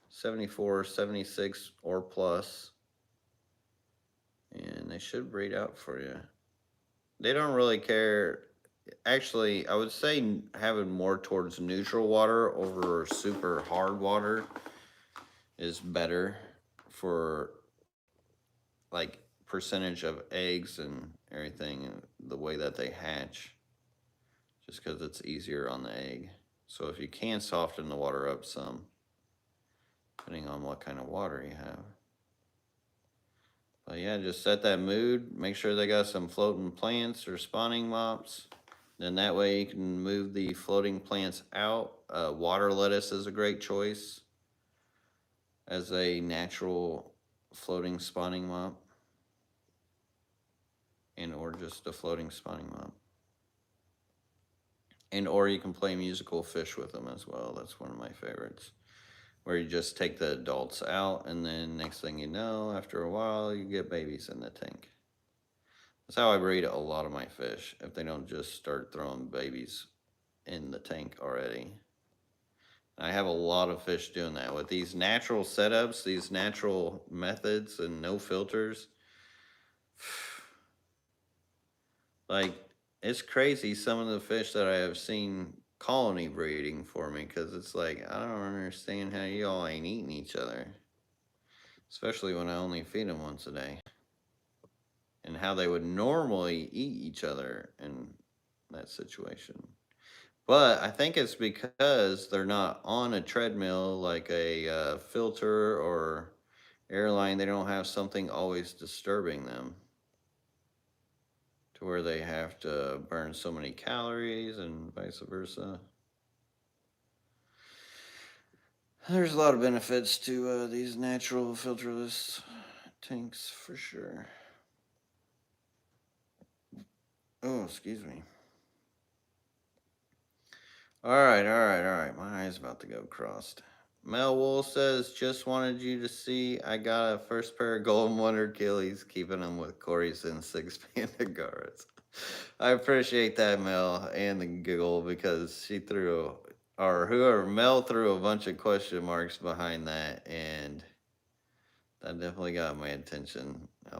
74, 76 or plus, and they should breed out for you. They don't really care. Actually, I would say having more towards neutral water over super hard water is better for like percentage of eggs and everything, and the way that they hatch. just because it's easier on the egg. So if you can soften the water up some, depending on what kind of water you have. But yeah, just set that mood. Make sure they got some floating plants or spawning mops. Then that way you can move the floating plants out. Water lettuce is a great choice as a natural floating spawning mop. And or just a floating spawning mop. And or you can play musical fish with them as well. That's one of my favorites. Where you just take the adults out, and then next thing you know, after a while, you get babies in the tank. That's how I breed a lot of my fish, if they don't just start throwing babies in the tank already. I have a lot of fish doing that. With these natural setups, these natural methods, and no filters, like, it's crazy some of the fish that I have seen colony breeding for me, because it's like, I don't understand how y'all ain't eating each other. Especially when I only feed them once a day. And how they would normally eat each other in that situation. But I think it's because they're not on a treadmill like a filter or airline. They don't have something always disturbing them to where they have to burn so many calories and vice versa. There's a lot of benefits to these natural filterless tanks for sure. Oh, excuse me. All right. My eye's about to go crossed. Mel Wool says, just wanted you to see I got a first pair of Golden Wonder Achilles, keeping them with Corey's and 6 Panda Guards. I appreciate that, Mel, and the giggle, because she threw, or whoever, Mel threw a bunch of question marks behind that, and that definitely got my attention. I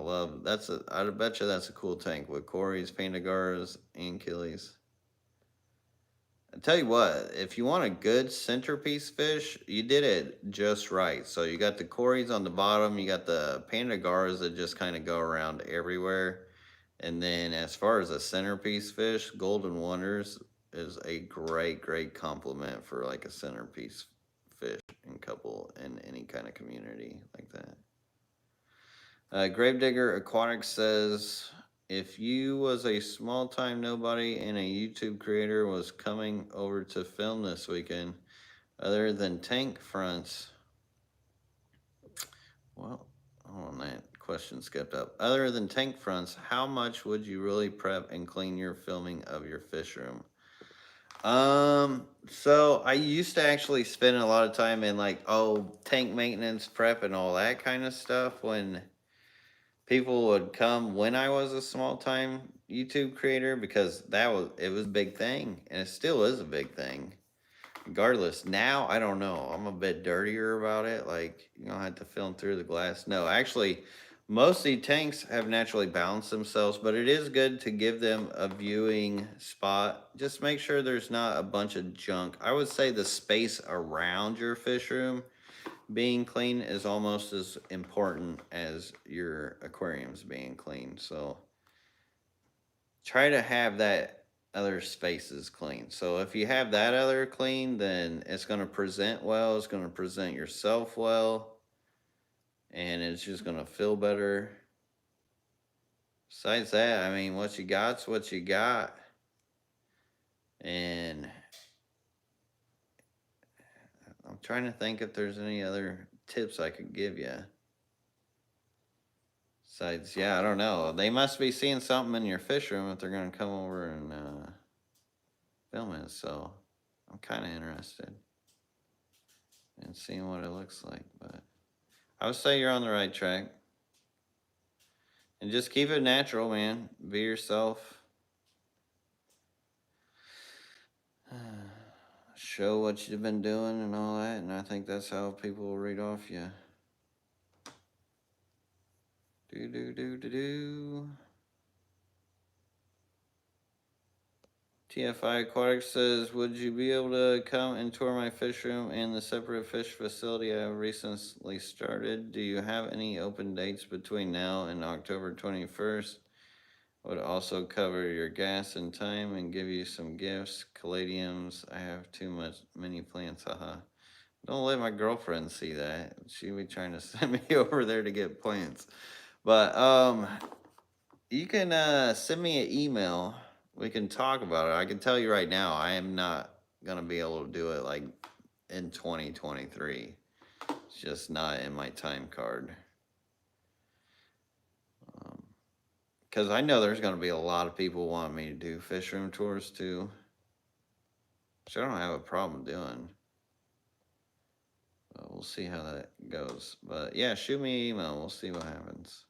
bet you that's a cool tank with Corey's, Panda Guards, and Achilles. I tell you what, if you want a good centerpiece fish, you did it just right. So you got the cories on the bottom, you got the panda gars that just kind of go around everywhere. And then as far as a centerpiece fish, Golden Wonders is a great complement for like a centerpiece fish and couple in any kind of community like that. Gravedigger Aquatics says, if you was a small-time nobody and a YouTube creator was coming over to film this weekend, other than tank fronts, well, hold on, that question skipped up. Other than tank fronts, how much would you really prep and clean your filming of your fish room? So I used to actually spend a lot of time in like, tank maintenance prep and all that kind of stuff when people would come when I was a small time YouTube creator, because it was a big thing, and it still is a big thing. Regardless, now I don't know. I'm a bit dirtier about it. Like, you don't have to film through the glass. No, actually, most of the tanks have naturally balanced themselves, but it is good to give them a viewing spot. Just make sure there's not a bunch of junk. I would say the space around your fish room being clean is almost as important as your aquariums being clean. So try to have that other spaces clean. So if you have that other clean, then it's going to present well, it's going to present yourself well, and it's just going to feel better. Besides that, I mean, what you got's what you got. And I'm trying to think if there's any other tips I could give you. Besides, yeah, I don't know. They must be seeing something in your fish room if they're going to come over and film it. So I'm kind of interested in seeing what it looks like. But I would say you're on the right track. And just keep it natural, man. Be yourself. Show what you've been doing and all that. And I think that's how people will read off you. TFI Aquatics says, would you be able to come and tour my fish room and the separate fish facility I have recently started? Do you have any open dates between now and October 21st? Would also cover your gas and time and give you some gifts. Caladiums. I have many plants. Haha. Don't let my girlfriend see that. She be trying to send me over there to get plants. But you can send me an email. We can talk about it. I can tell you right now, I am not gonna be able to do it like in 2023. It's just not in my time card. Because I know there's gonna be a lot of people wanting me to do fish room tours too, which I don't have a problem doing. But we'll see how that goes. But yeah, shoot me an email. We'll see what happens.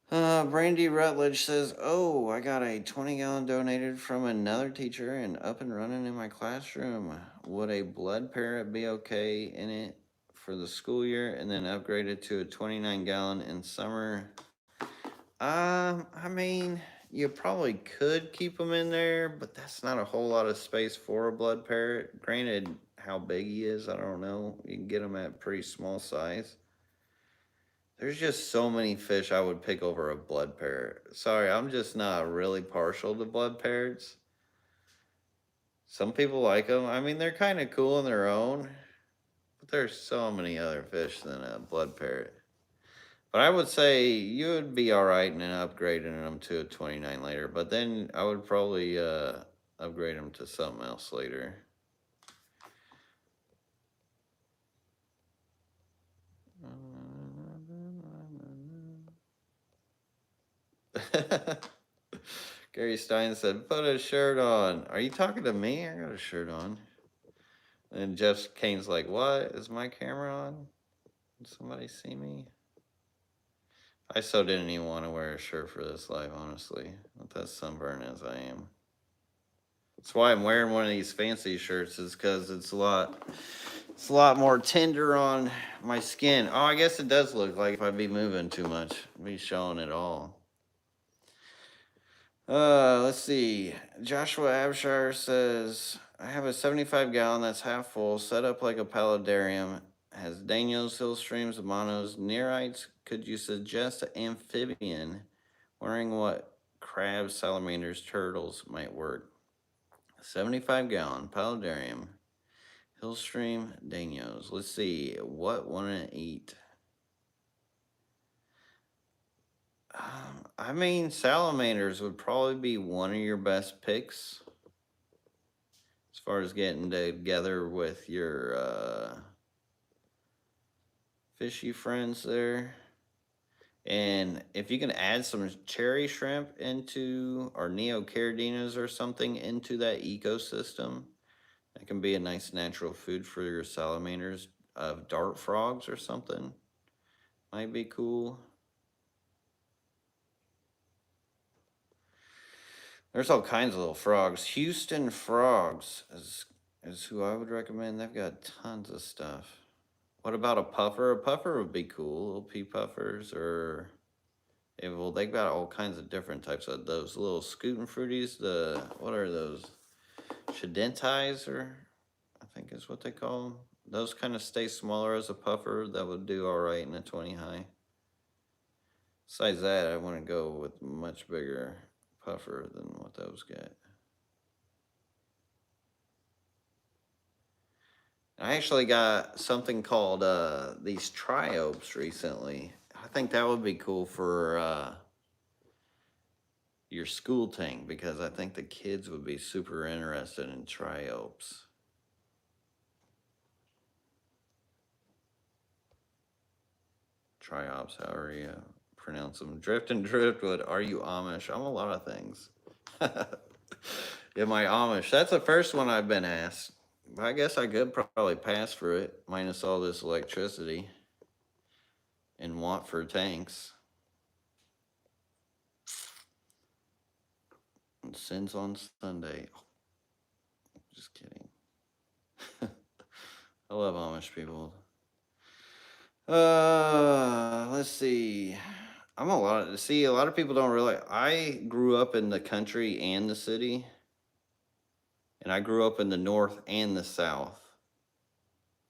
Brandy Rutledge says, "Oh, I got a 20-gallon donated from another teacher and up and running in my classroom. Would a blood parrot be okay in it for the school year and then upgrade it to a 29-gallon in summer?" I mean, you probably could keep them in there, but that's not a whole lot of space for a blood parrot. Granted, how big he is, I don't know. You can get them at pretty small size. There's just so many fish I would pick over a blood parrot. Sorry, I'm just not really partial to blood parrots. Some people like them. I mean, they're kind of cool in their own, but there's so many other fish than a blood parrot. But I would say you would be all right in upgrading them to a 29 later. But then I would probably upgrade them to something else later. Gary Stein said, "Put a shirt on." Are you talking to me? I got a shirt on. And Jeff Kane's like, "What? Is my camera on? Did somebody see me?" I so didn't even want to wear a shirt for this live, honestly. With that sunburn as I am. That's why I'm wearing one of these fancy shirts, is because it's a lot more tender on my skin. Oh, I guess it does look like if I be moving too much, I'd be showing it all. Let's see. Joshua Abshire says, "I have a 75-gallon that's half full, set up like a paludarium. Has Daniels, hill streams, monos, nereids. Could you suggest an amphibian? Wondering what crabs, salamanders, turtles might work." 75-gallon paludarium, hillstream, Daniels. Let's see. What want to eat? I mean, salamanders would probably be one of your best picks as far as getting together with your fishy friends there. And if you can add some cherry shrimp into, or neocardinas or something into that ecosystem, that can be a nice natural food for your salamanders. Of dart frogs or something might be cool. There's all kinds of little frogs. Houston frogs is who I would recommend. They've got tons of stuff. What about a puffer? A puffer would be cool. Little pea puffers, or well, they've got all kinds of different types of those little scootin' fruities. What are those? Shadentais, or I think is what they call them. Those kind of stay smaller as a puffer. That would do all right in a 20 high. Besides that, I want to go with much bigger puffer than what those get. I actually got something called these triopes recently. I think that would be cool for your school tank, because I think the kids would be super interested in triopes. Triops, however you pronounce them. Drift and Driftwood, are you Amish? I'm a lot of things. Am I Amish? That's the first one I've been asked. I guess I could probably pass for it, minus all this electricity and want for tanks. And sins on Sunday. Just kidding. I love Amish people. Let's see. A lot of people don't realize I grew up in the country and the city, and I grew up in the north and the south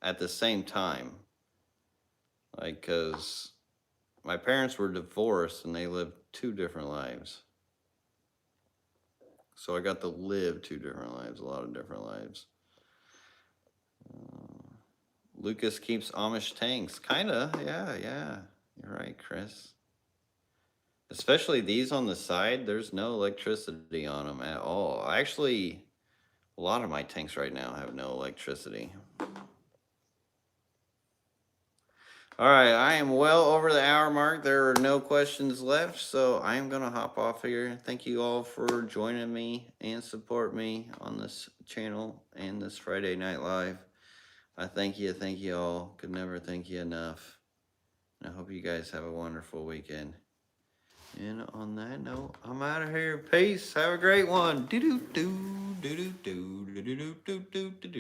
at the same time. Like, cause My parents were divorced and they lived 2 different lives. So I got to live 2 different lives, a lot of different lives. Lucas keeps Amish tanks. Kinda, yeah. You're right, Chris. Especially these on the side, there's no electricity on them at all. Actually, a lot of my tanks right now have no electricity. All right, I am well over the hour mark. There are no questions left, so I am going to hop off here. Thank you all for joining me and support me on this channel and this Friday Night Live. I thank you all. Could never thank you enough. And I hope you guys have a wonderful weekend. And on that note, I'm out of here. Peace. Have a great one. Do do do do do do do do do do do.